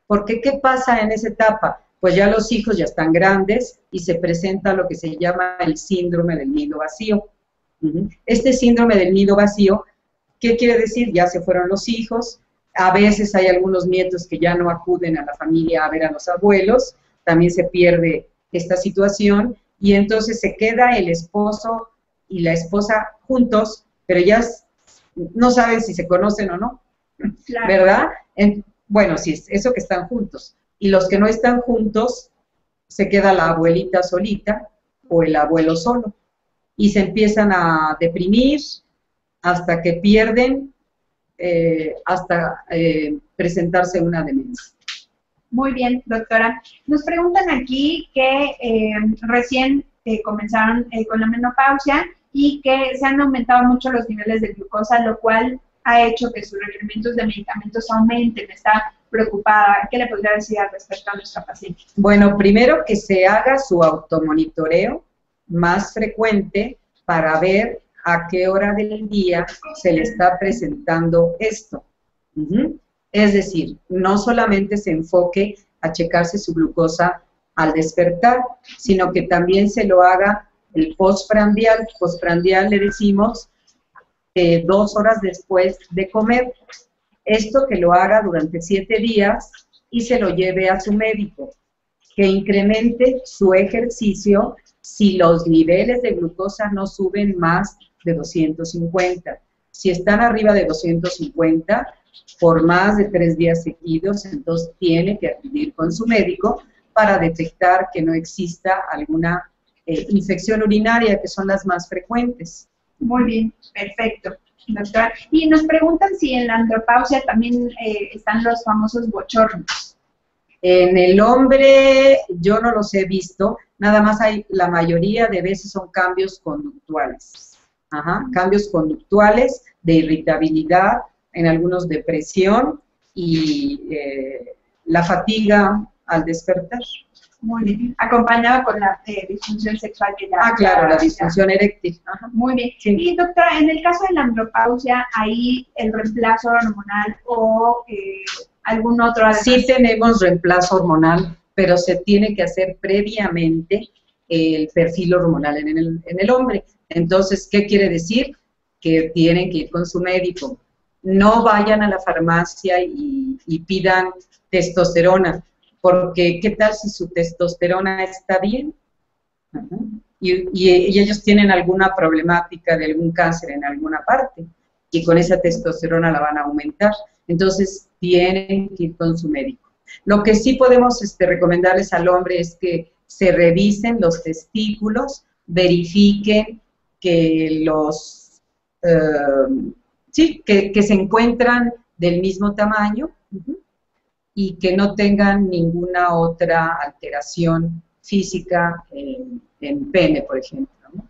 Porque, ¿qué pasa en esa etapa? Pues ya los hijos ya están grandes y se presenta lo que se llama el síndrome del nido vacío. Este síndrome del nido vacío, ¿qué quiere decir? Ya se fueron los hijos, a veces hay algunos nietos que ya no acuden a la familia a ver a los abuelos, también se pierde esta situación, y entonces se queda el esposo y la esposa juntos, pero ya no saben si se conocen o no, Claro. ¿verdad? Bueno, sí, es eso que están juntos. Y los que no están juntos, se queda la abuelita solita o el abuelo solo. Y se empiezan a deprimir hasta que pierden, hasta presentarse una demencia. Muy bien, doctora. Nos preguntan aquí que recién comenzaron con la menopausia y que se han aumentado mucho los niveles de glucosa, lo cual ha hecho que sus requerimientos de medicamentos aumenten. Está preocupada. ¿Qué le podría decir al respecto a nuestra paciente? Bueno, primero que se haga su automonitoreo más frecuente para ver a qué hora del día se le está presentando esto. Es decir, no solamente se enfoque a checarse su glucosa al despertar, sino que también se lo haga el postprandial. Postprandial le decimos 2 horas después de comer. Esto que lo haga durante 7 días y se lo lleve a su médico, que incremente su ejercicio si los niveles de glucosa no suben más de 250. Si están arriba de 250 por más de 3 días seguidos, entonces tiene que acudir con su médico para detectar que no exista alguna infección urinaria, que son las más frecuentes. Muy bien, perfecto, doctora. Y nos preguntan si en la andropausia también están los famosos bochornos. En el hombre yo no los he visto, nada más la mayoría de veces son cambios conductuales. Cambios conductuales de irritabilidad, en algunos depresión y la fatiga al despertar. Muy bien, acompañado con la disfunción sexual que ya... claro, la disfunción eréctil. Muy bien. Sí. Y doctora, en el caso de la andropausia, ¿hay el reemplazo hormonal o algún otro? Además? Sí tenemos reemplazo hormonal, pero se tiene que hacer previamente el perfil hormonal en el hombre. Entonces, ¿qué quiere decir? Que tienen que ir con su médico. No vayan a la farmacia y pidan testosterona, porque ¿qué tal si su testosterona está bien? Y ellos tienen alguna problemática de algún cáncer en alguna parte, y con esa testosterona la van a aumentar. Entonces, tienen que ir con su médico. Lo que sí podemos recomendarles al hombre es que se revisen los testículos, verifiquen que los... que se encuentran del mismo tamaño y que no tengan ninguna otra alteración física en pene, por ejemplo, ¿no?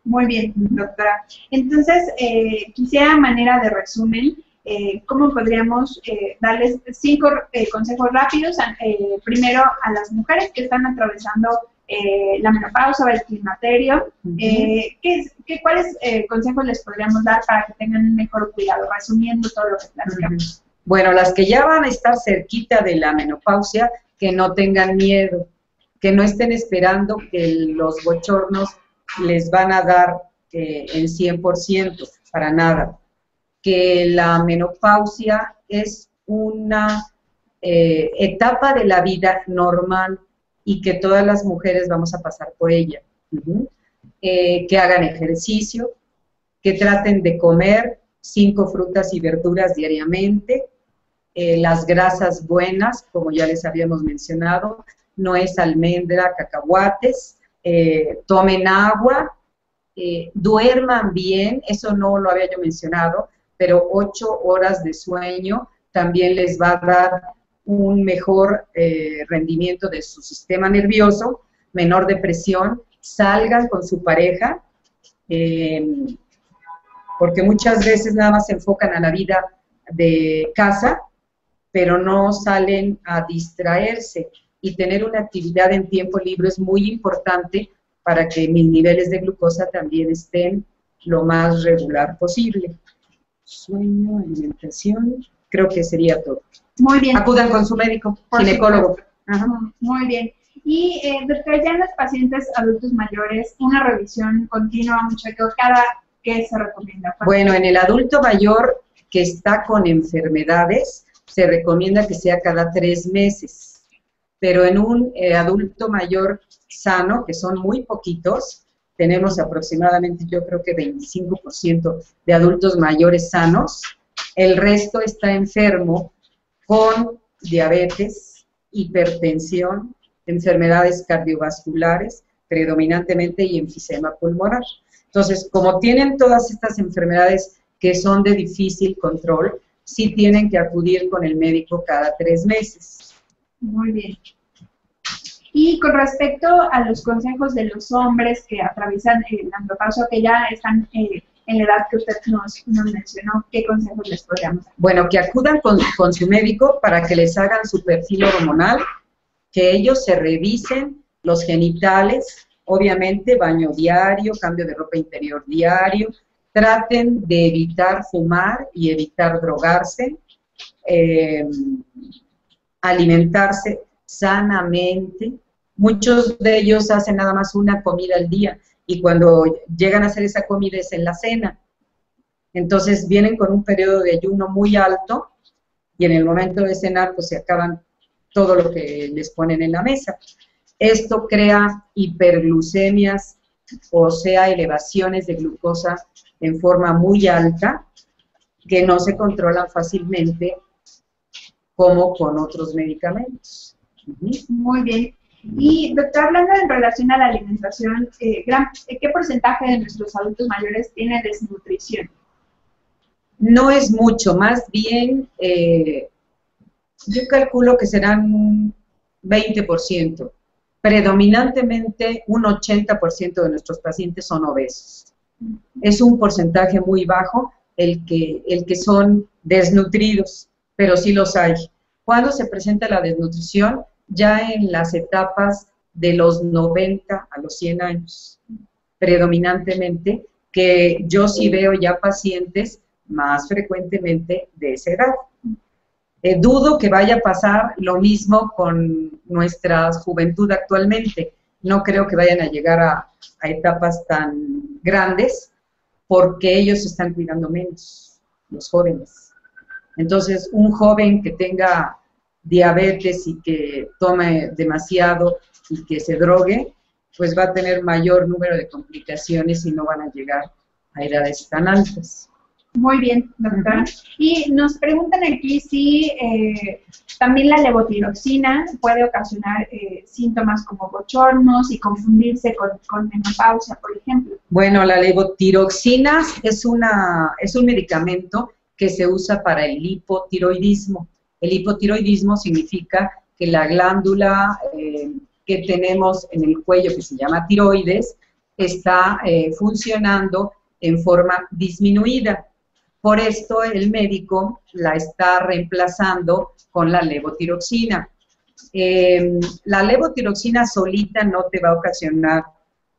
Muy bien, doctora. Entonces, quisiera, a manera de resumen, ¿cómo podríamos darles 5 consejos rápidos? Primero, a las mujeres que están atravesando la menopausia o el climaterio, ¿cuáles consejos les podríamos dar para que tengan un mejor cuidado? Resumiendo todo lo que platicamos. Bueno, las que ya van a estar cerquita de la menopausia, que no tengan miedo, que no estén esperando que los bochornos les van a dar el 100%, para nada. Que la menopausia es una etapa de la vida normal y que todas las mujeres vamos a pasar por ella. Que hagan ejercicio, que traten de comer 5 frutas y verduras diariamente, las grasas buenas, como ya les habíamos mencionado, nuez, almendra, cacahuates, tomen agua, duerman bien, eso no lo había yo mencionado, pero 8 horas de sueño también les va a dar un mejor rendimiento de su sistema nervioso, menor depresión. Salgan con su pareja, porque muchas veces nada más se enfocan a la vida de casa, pero no salen a distraerse, y tener una actividad en tiempo libre es muy importante para que mis niveles de glucosa también estén lo más regular posible. Sueño, alimentación, creo que sería todo. Muy bien. Acudan con su médico, ginecólogo. Muy bien. Y, doctora, ya en los pacientes adultos mayores, una revisión continua, un chequeo, ¿qué se recomienda? Bueno, en el adulto mayor que está con enfermedades, se recomienda que sea cada 3 meses. Pero en un adulto mayor sano, que son muy poquitos, tenemos aproximadamente, yo creo que 25% de adultos mayores sanos, el resto está enfermo con diabetes, hipertensión, enfermedades cardiovasculares, predominantemente y enfisema pulmonar. Entonces, como tienen todas estas enfermedades que son de difícil control, sí tienen que acudir con el médico cada 3 meses. Muy bien. Y con respecto a los consejos de los hombres que atraviesan la andropausia, que ya están en la edad que usted nos mencionó, ¿qué consejos les podríamos dar? Bueno, que acudan con su médico para que les hagan su perfil hormonal, que ellos se revisen los genitales, obviamente baño diario, cambio de ropa interior diario, traten de evitar fumar y evitar drogarse, alimentarse sanamente. Muchos de ellos hacen nada más una comida al día y cuando llegan a hacer esa comida es en la cena. Entonces vienen con un periodo de ayuno muy alto y en el momento de cenar pues se acaban todo lo que les ponen en la mesa. Esto crea hiperglucemias, o sea, elevaciones de glucosa en forma muy alta que no se controlan fácilmente como con otros medicamentos. Muy bien. Y, doctor, hablando en relación a la alimentación, ¿qué porcentaje de nuestros adultos mayores tiene desnutrición? No es mucho, más bien, yo calculo que serán un 20%. Predominantemente, un 80% de nuestros pacientes son obesos. Es un porcentaje muy bajo el que son desnutridos, pero sí los hay. ¿Cuándo se presenta la desnutrición? Ya en las etapas de los 90 a los 100 años, predominantemente, que yo sí veo ya pacientes más frecuentemente de esa edad. Dudo que vaya a pasar lo mismo con nuestra juventud actualmente. No creo que vayan a llegar a etapas tan grandes porque ellos se están cuidando menos, los jóvenes. Entonces, un joven que tenga diabetes y que tome demasiado y que se drogue, pues va a tener mayor número de complicaciones y no van a llegar a edades tan altas. Muy bien, doctora. Y nos preguntan aquí si también la levotiroxina puede ocasionar síntomas como bochornos y confundirse con menopausia, por ejemplo. Bueno, la levotiroxina es un medicamento que se usa para el hipotiroidismo. El hipotiroidismo significa que la glándula que tenemos en el cuello, que se llama tiroides, está funcionando en forma disminuida. Por esto el médico la está reemplazando con la levotiroxina. La levotiroxina solita no te va a ocasionar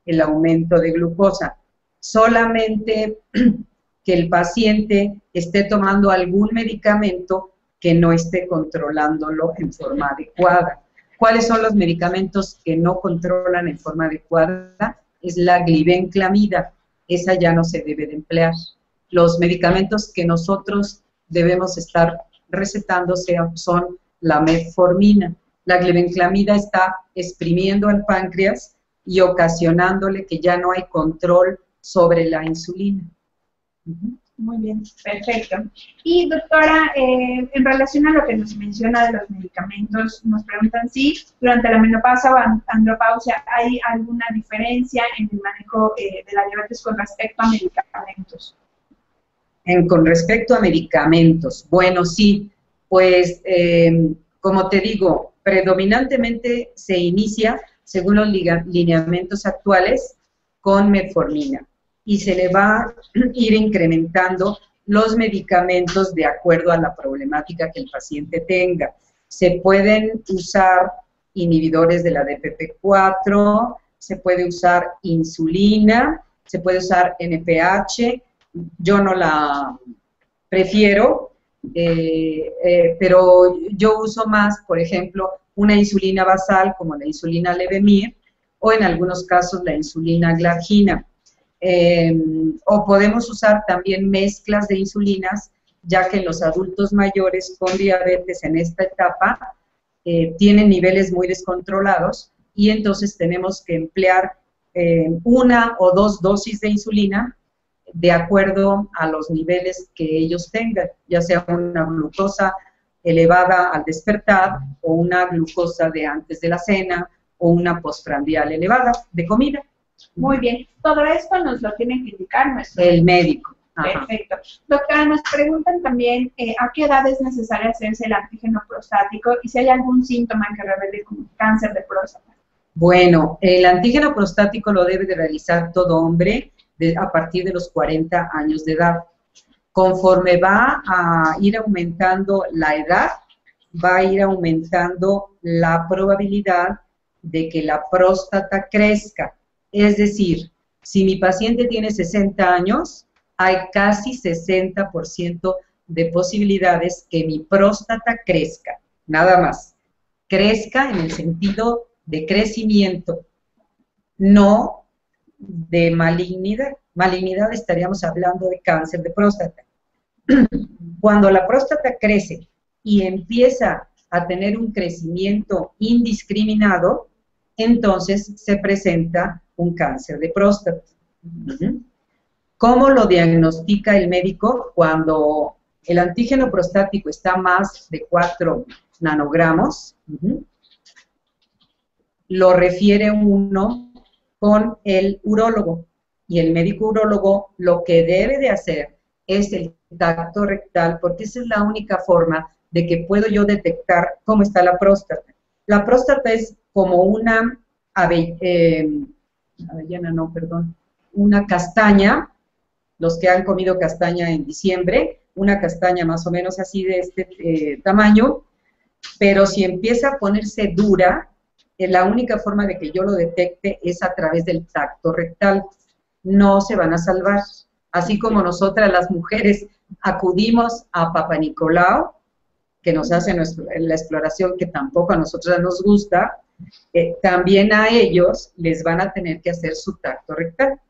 el aumento de glucosa, solamente que el paciente esté tomando algún medicamento que no esté controlándolo en forma adecuada. ¿Cuáles son los medicamentos que no controlan en forma adecuada? Es la glibenclamida, esa ya no se debe de emplear. Los medicamentos que nosotros debemos estar recetando son la metformina. La glibenclamida está exprimiendo al páncreas y ocasionándole que ya no hay control sobre la insulina. Muy bien, perfecto. Y doctora, en relación a lo que nos menciona de los medicamentos, nos preguntan si durante la menopausia o andropausia hay alguna diferencia en el manejo de la diabetes con respecto a medicamentos. Con respecto a medicamentos, bueno, sí, pues como te digo, predominantemente se inicia, según los lineamientos actuales, con metformina y se le va a ir incrementando los medicamentos de acuerdo a la problemática que el paciente tenga. Se pueden usar inhibidores de la DPP-4, se puede usar insulina, se puede usar NPH. Yo no la prefiero, pero yo uso más, por ejemplo, una insulina basal como la insulina Levemir o en algunos casos la insulina Glargina. O podemos usar también mezclas de insulinas, ya que los adultos mayores con diabetes en esta etapa tienen niveles muy descontrolados y entonces tenemos que emplear una o dos dosis de insulina de acuerdo a los niveles que ellos tengan, ya sea una glucosa elevada al despertar o una glucosa de antes de la cena o una postprandial elevada de comida. Muy bien. Todo esto nos lo tiene que indicar nuestro El médico. Ajá. Perfecto. Doctora, nos preguntan también a qué edad es necesario hacerse el antígeno prostático y si hay algún síntoma que revele como cáncer de próstata. Bueno, el antígeno prostático lo debe de realizar todo hombre a partir de los 40 años de edad. Conforme va a ir aumentando la edad, va a ir aumentando la probabilidad de que la próstata crezca. Es decir, si mi paciente tiene 60 años, hay casi 60% de posibilidades que mi próstata crezca, nada más. Crezca en el sentido de crecimiento, no de malignidad. Malignidad estaríamos hablando de cáncer de próstata. Cuando la próstata crece y empieza a tener un crecimiento indiscriminado, entonces se presenta un cáncer de próstata. ¿Cómo lo diagnostica el médico? Cuando el antígeno prostático está más de 4 nanogramos, lo refiere uno con el urólogo, y el médico urólogo lo que debe de hacer es el tacto rectal, porque esa es la única forma de que puedo yo detectar cómo está la próstata. La próstata es como una una castaña, los que han comido castaña en diciembre, una castaña más o menos así de este tamaño, pero si empieza a ponerse dura, la única forma de que yo lo detecte es a través del tacto rectal. No se van a salvar. Así como nosotras las mujeres acudimos a Papa Nicolau, que nos hace la exploración que tampoco a nosotras nos gusta, también a ellos les van a tener que hacer su tacto rectal.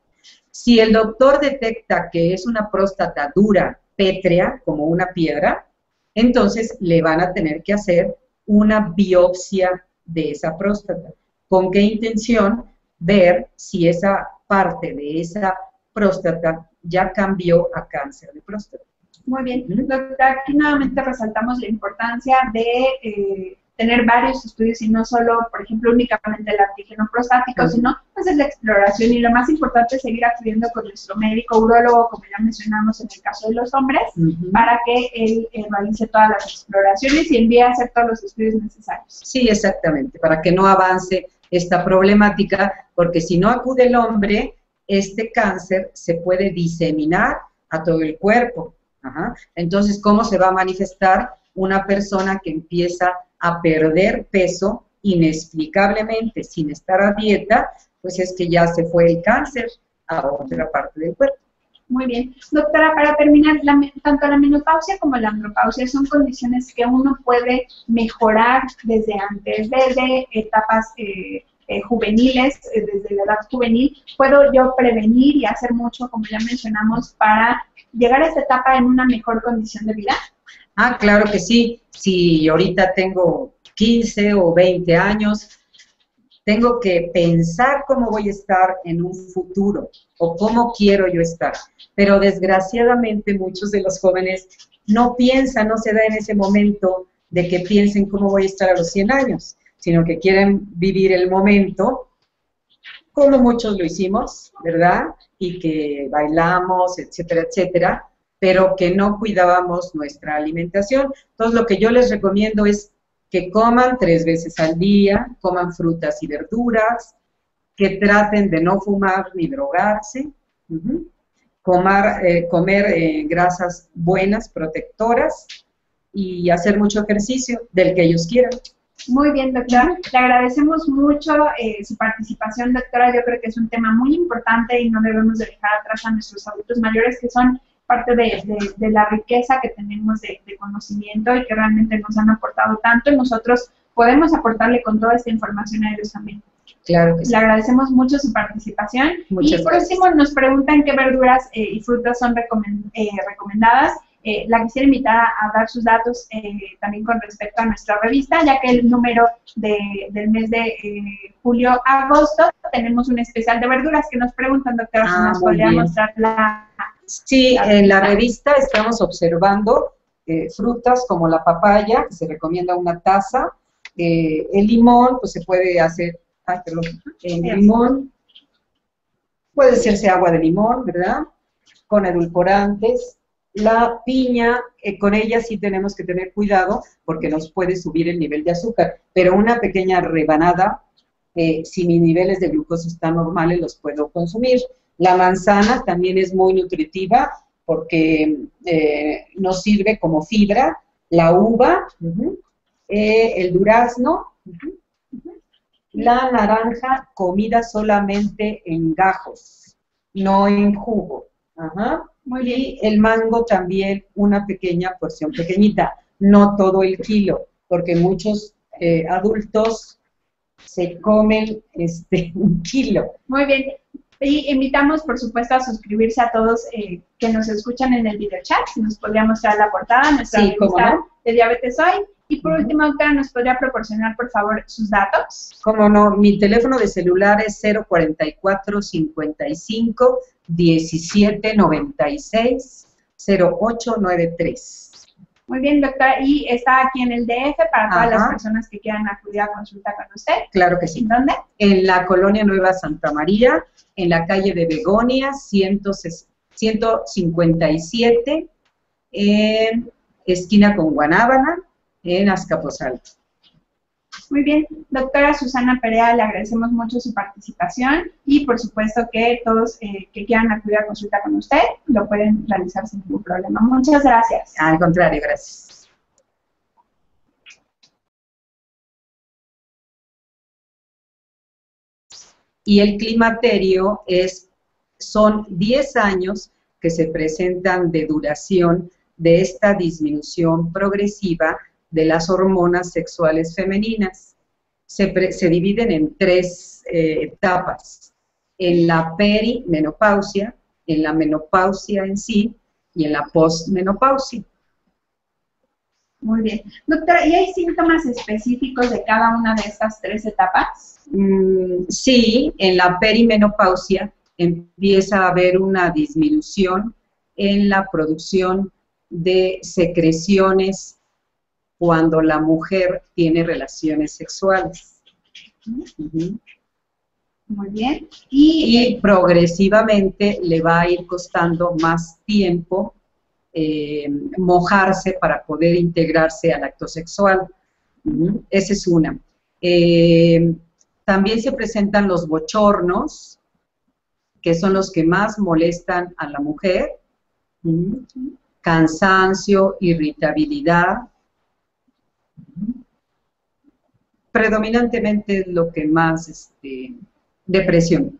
Si el doctor detecta que es una próstata dura, pétrea, como una piedra, entonces le van a tener que hacer una biopsia de esa próstata. ¿Con qué intención? Ver si esa parte de esa próstata ya cambió a cáncer de próstata. Muy bien. Doctora, aquí nuevamente resaltamos la importancia de tener varios estudios y no solo, por ejemplo, únicamente el antígeno prostático, sino hacer la exploración, y lo más importante es seguir acudiendo con nuestro médico urólogo, como ya mencionamos en el caso de los hombres, para que él realice todas las exploraciones y envíe a hacer todos los estudios necesarios. Sí, exactamente, para que no avance esta problemática, porque si no acude el hombre, este cáncer se puede diseminar a todo el cuerpo. Entonces, ¿cómo se va a manifestar una persona que empieza a perder peso inexplicablemente sin estar a dieta? Pues es que ya se fue el cáncer a otra parte del cuerpo. Muy bien. Doctora, para terminar, tanto la menopausia como la andropausia son condiciones que uno puede mejorar desde antes, desde etapas juveniles, desde la edad juvenil. ¿Puedo yo prevenir y hacer mucho, como ya mencionamos, para llegar a esta etapa en una mejor condición de vida? Ah, claro que sí. Si ahorita tengo 15 o 20 años, tengo que pensar cómo voy a estar en un futuro o cómo quiero yo estar. Pero desgraciadamente muchos de los jóvenes no piensan, no se da en ese momento de que piensen cómo voy a estar a los 100 años, sino que quieren vivir el momento, como muchos lo hicimos, ¿verdad? Y que bailamos, etcétera, etcétera, pero que no cuidábamos nuestra alimentación. Entonces, lo que yo les recomiendo es que coman 3 veces al día, coman frutas y verduras, que traten de no fumar ni drogarse, comer grasas buenas, protectoras, y hacer mucho ejercicio, del que ellos quieran. Muy bien, doctora. Le agradecemos mucho su participación, doctora. Yo creo que es un tema muy importante y no debemos de dejar atrás a nuestros adultos mayores, que son parte de la riqueza que tenemos de conocimiento y que realmente nos han aportado tanto, y nosotros podemos aportarle con toda esta información a ellos también. Claro que sí. Le agradecemos mucho su participación. Muchas y por último nos preguntan qué verduras y frutas son recomendadas la quisiera invitar a dar sus datos también con respecto a nuestra revista, ya que el número del mes de julio-agosto tenemos un especial de verduras que nos preguntan, doctora, si nos podría mostrar la... Sí, en la revista estamos observando frutas como la papaya, que se recomienda una taza, el limón, pues se puede hacer, el limón, puede hacerse agua de limón, ¿verdad? Con edulcorantes. La piña, con ella sí tenemos que tener cuidado porque nos puede subir el nivel de azúcar, pero una pequeña rebanada, si mis niveles de glucosa están normales, los puedo consumir. La manzana también es muy nutritiva porque nos sirve como fibra. La uva, el durazno, la naranja comida solamente en gajos, no en jugo. Muy bien. Y el mango también una pequeña porción, pequeñita, no todo el kilo, porque muchos adultos se comen un kilo. Muy bien. Y invitamos, por supuesto, a suscribirse a todos que nos escuchan en el video chat. Si nos podría mostrar la portada, nuestra revista de Diabetes Hoy. Y por último, doctora, ¿nos podría proporcionar, por favor, sus datos? Cómo no, mi teléfono de celular es 044 55 17 96 0893. Muy bien, doctora. ¿Y está aquí en el DF para todas las personas que quieran acudir a consulta con usted? Claro que sí. ¿En dónde? En la Colonia Nueva Santa María, en la calle de Begonia, 157, en esquina con Guanábana, en Azcapotzalco. Muy bien, doctora Susana Perea, le agradecemos mucho su participación y por supuesto que todos que quieran acudir a consulta con usted lo pueden realizar sin ningún problema. Muchas gracias. Al contrario, gracias. Y el climaterio son 10 años que se presentan de duración de esta disminución progresiva de las hormonas sexuales femeninas. Se dividen en 3 etapas: en la perimenopausia, en la menopausia en sí y en la postmenopausia. Muy bien. Doctora, ¿y hay síntomas específicos de cada una de estas 3 etapas? Sí, en la perimenopausia empieza a haber una disminución en la producción de secreciones cuando la mujer tiene relaciones sexuales. Muy bien. Y progresivamente le va a ir costando más tiempo mojarse para poder integrarse al acto sexual. Esa es una. También se presentan los bochornos, que son los que más molestan a la mujer. Cansancio, irritabilidad. Predominantemente es lo que más, depresión.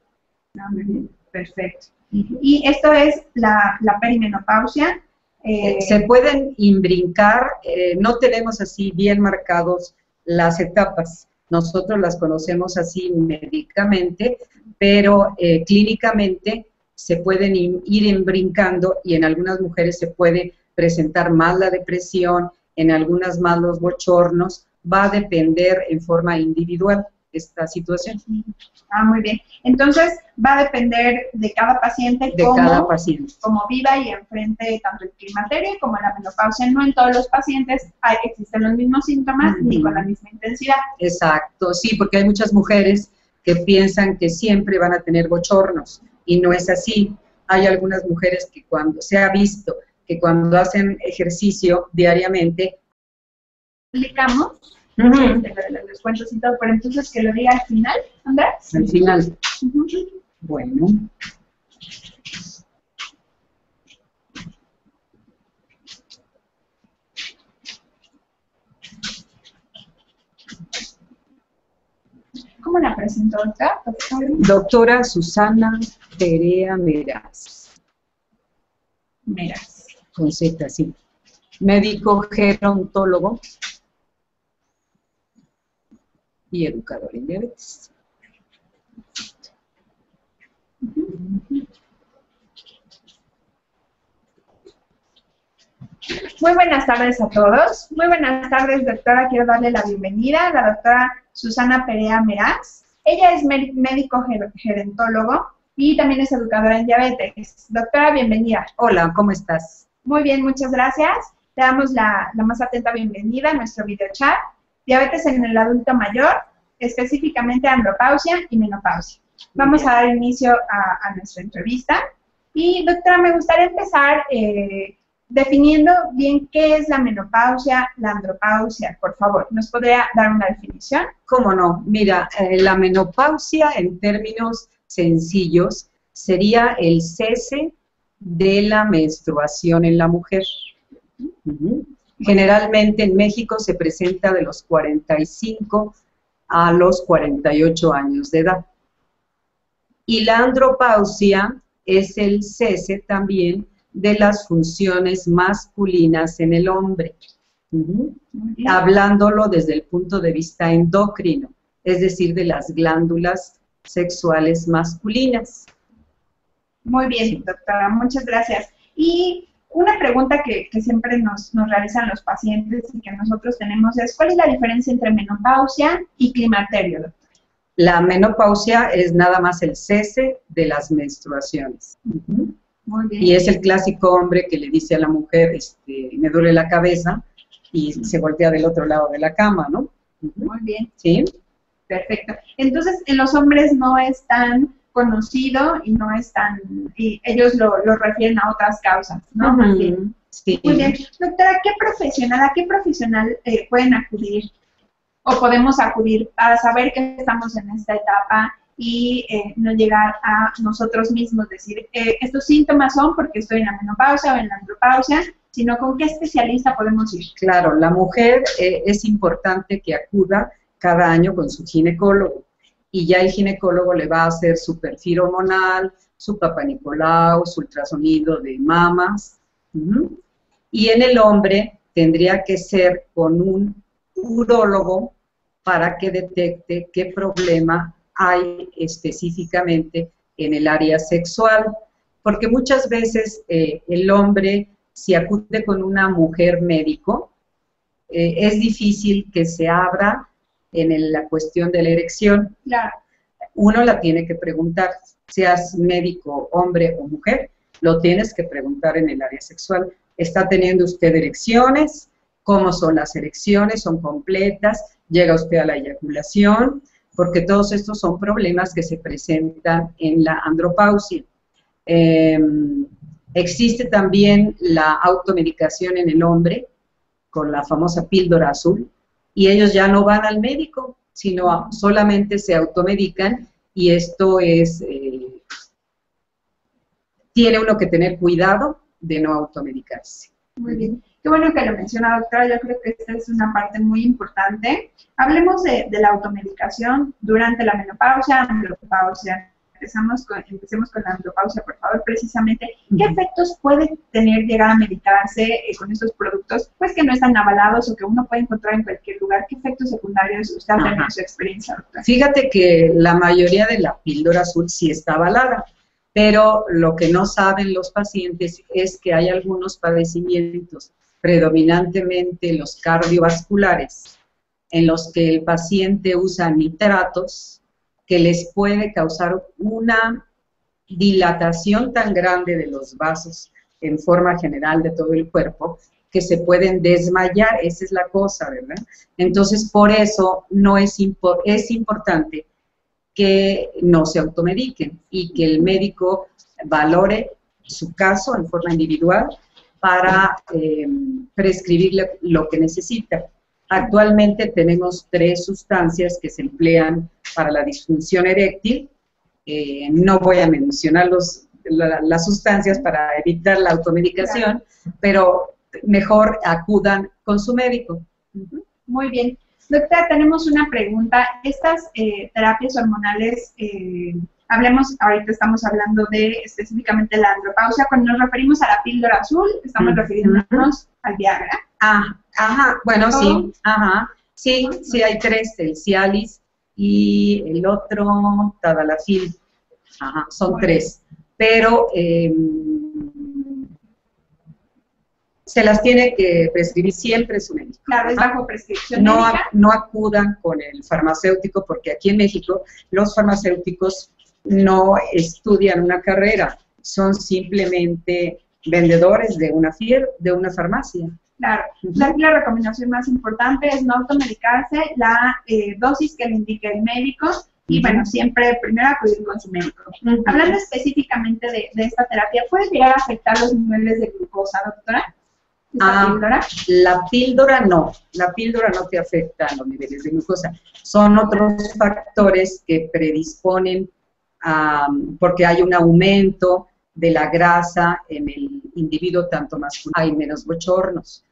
Muy bien, perfecto. Y esto es la perimenopausia. Se pueden imbrincar, no tenemos así bien marcados las etapas, nosotros las conocemos así médicamente, pero clínicamente se pueden ir embrincando y en algunas mujeres se puede presentar más la depresión, en algunas más los bochornos, va a depender en forma individual esta situación. Muy bien. Entonces, va a depender de cada paciente, cómo viva y enfrente tanto el climaterio como la menopausia. No en todos los pacientes existen los mismos síntomas ni con la misma intensidad. Exacto, sí, porque hay muchas mujeres que piensan que siempre van a tener bochornos y no es así. Hay algunas mujeres que cuando se ha visto que cuando hacen ejercicio diariamente, explicamos los descuentos y todo, pero entonces que lo diga al final, Andrés. Al final. Bueno. ¿Cómo la presentó, doctora? Doctora Susana Perea Meraz. Meraz. Con Z, sí. Médico gerontólogo y educador en diabetes. Muy buenas tardes a todos. Muy buenas tardes, doctora. Quiero darle la bienvenida a la doctora Susana Perea Meraz. Ella es médico gerontólogo y también es educadora en diabetes. Doctora, bienvenida. Hola, ¿cómo estás? Muy bien, muchas gracias. Le damos la más atenta bienvenida a nuestro videochat. Diabetes en el adulto mayor, específicamente andropausia y menopausia. Vamos a dar inicio a nuestra entrevista. Y, doctora, me gustaría empezar definiendo bien qué es la menopausia, la andropausia. Por favor, ¿nos podría dar una definición? ¿Cómo no? Mira, la menopausia, en términos sencillos, sería el cese de la menstruación en la mujer. Generalmente en México se presenta de los 45 a los 48 años de edad. Y la andropausia es el cese también de las funciones masculinas en el hombre, hablándolo desde el punto de vista endocrino, es decir, de las glándulas sexuales masculinas. Muy bien, doctora, muchas gracias. Y una pregunta que siempre nos realizan los pacientes y que nosotros tenemos es, ¿cuál es la diferencia entre menopausia y climaterio, doctora? La menopausia es nada más el cese de las menstruaciones. Muy bien. Y es el clásico hombre que le dice a la mujer, me duele la cabeza, y se voltea del otro lado de la cama, ¿no? Muy bien. ¿Sí? Perfecto. Entonces, en los hombres no es tan conocido y no es tan... y ellos lo refieren a otras causas, ¿no? Más bien. Sí. Muy bien. Doctora, ¿a qué profesional pueden acudir o podemos acudir para saber que estamos en esta etapa y no llegar a nosotros mismos decir, estos síntomas son porque estoy en la menopausia o en la andropausia, sino con qué especialista podemos ir? Claro, la mujer es importante que acuda cada año con su ginecólogo y ya el ginecólogo le va a hacer su perfil hormonal, su Papá Nicolau, su ultrasonido de mamas. Y en el hombre tendría que ser con un urólogo para que detecte qué problema hay específicamente en el área sexual, porque muchas veces el hombre, si acude con una mujer médico, es difícil que se abra en la cuestión de la erección. Claro. Uno la tiene que preguntar, seas médico, hombre o mujer, lo tienes que preguntar en el área sexual. ¿Está teniendo usted erecciones? ¿Cómo son las erecciones? ¿Son completas? ¿Llega usted a la eyaculación? Porque todos estos son problemas que se presentan en la andropausia. Existe también la automedicación en el hombre, con la famosa píldora azul, y ellos ya no van al médico, sino solamente se automedican, y esto es, tiene uno que tener cuidado de no automedicarse. Muy bien. Qué bueno que lo menciona, doctora. Yo creo que esta es una parte muy importante. Hablemos de la automedicación durante la menopausia, andropausia. Empecemos con la andropausia, por favor, precisamente. ¿Qué efectos puede tener llegar a medicarse con estos productos, pues que no están avalados o que uno puede encontrar en cualquier lugar? ¿Qué efectos secundarios usted ha tenido en su experiencia, doctora? Fíjate que la mayoría de la píldora azul sí está avalada, pero lo que no saben los pacientes es que hay algunos padecimientos, predominantemente los cardiovasculares, en los que el paciente usa nitratos, que les puede causar una dilatación tan grande de los vasos en forma general de todo el cuerpo, que se pueden desmayar. Esa es la cosa, ¿verdad? Entonces, por eso no es importante que no se automediquen y que el médico valore su caso en forma individual para prescribirle lo que necesita. Actualmente tenemos 3 sustancias que se emplean para la disfunción eréctil. No voy a mencionar las sustancias para evitar la automedicación, pero mejor acudan con su médico. Muy bien. Doctora, tenemos una pregunta. Estas terapias hormonales, ahorita estamos hablando de específicamente la andropausia. Cuando nos referimos a la píldora azul, estamos refiriéndonos al Viagra. Ajá, bueno, sí, ajá. Sí, hay 3, el Cialis y el otro, Tadalafil. Ajá, son 3. Pero se las tiene que prescribir siempre su médico. Claro, es bajo prescripción No, médica. no acudan con el farmacéutico, porque aquí en México los farmacéuticos no estudian una carrera, son simplemente vendedores de una farmacia. Claro, la recomendación más importante es no automedicarse, la dosis que le indique el médico y, bueno, siempre primero acudir con su médico. Hablando específicamente de esta terapia, ¿puede llegar a afectar los niveles de glucosa, doctora? ¿Píldora? La píldora no te afecta a los niveles de glucosa. Son otros factores que predisponen porque hay un aumento de la grasa en el individuo tanto masculino, hay menos bochornos.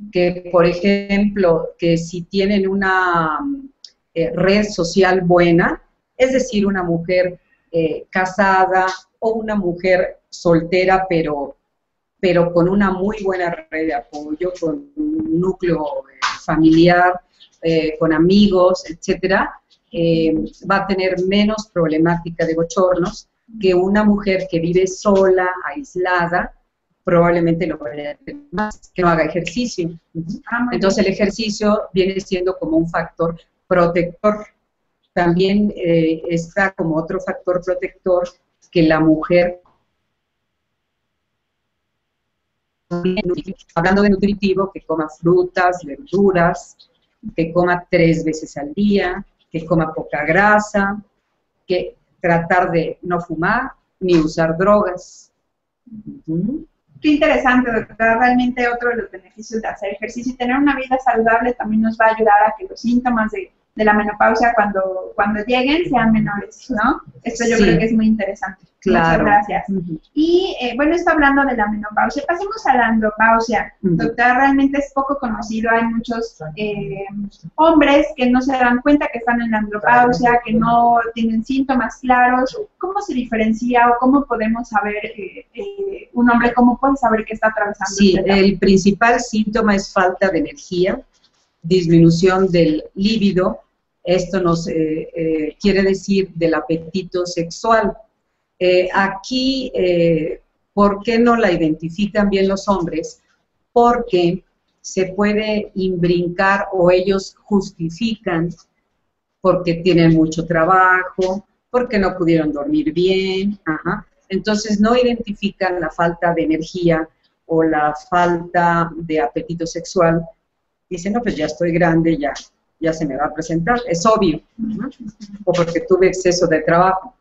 Que, por ejemplo, que si tienen una red social buena, es decir, una mujer casada o una mujer soltera, pero con una muy buena red de apoyo, con un núcleo familiar, con amigos, etcétera, va a tener menos problemática de bochornos que una mujer que vive sola, aislada, probablemente lo vaya a tener más, que no haga ejercicio. Entonces el ejercicio viene siendo como un factor protector. También está como otro factor protector que la mujer, hablando de nutritivo, que coma frutas, verduras, que coma 3 veces al día, que coma poca grasa, que tratar de no fumar ni usar drogas. Qué interesante, doctora. Realmente otro de los beneficios de hacer ejercicio y tener una vida saludable también nos va a ayudar a que los síntomas de la menopausia cuando lleguen sean menores, ¿no? Esto yo creo que es muy interesante. Claro. Muchas gracias. Y bueno, esto hablando de la menopausia, pasemos a la andropausia. Doctora, realmente es poco conocido, hay muchos hombres que no se dan cuenta que están en la andropausia, que no tienen síntomas claros. ¿Cómo se diferencia o cómo podemos saber, un hombre, cómo puede saber que está atravesando? Sí, el principal síntoma es falta de energía, disminución del líbido. Esto nos quiere decir del apetito sexual. Aquí, ¿por qué no la identifican bien los hombres? Porque se puede imbrincar o ellos justifican porque tienen mucho trabajo, porque no pudieron dormir bien. Entonces no identifican la falta de energía o la falta de apetito sexual. Dicen, no, pues ya estoy grande, ya se me va a presentar, es obvio, o porque tuve exceso de trabajo.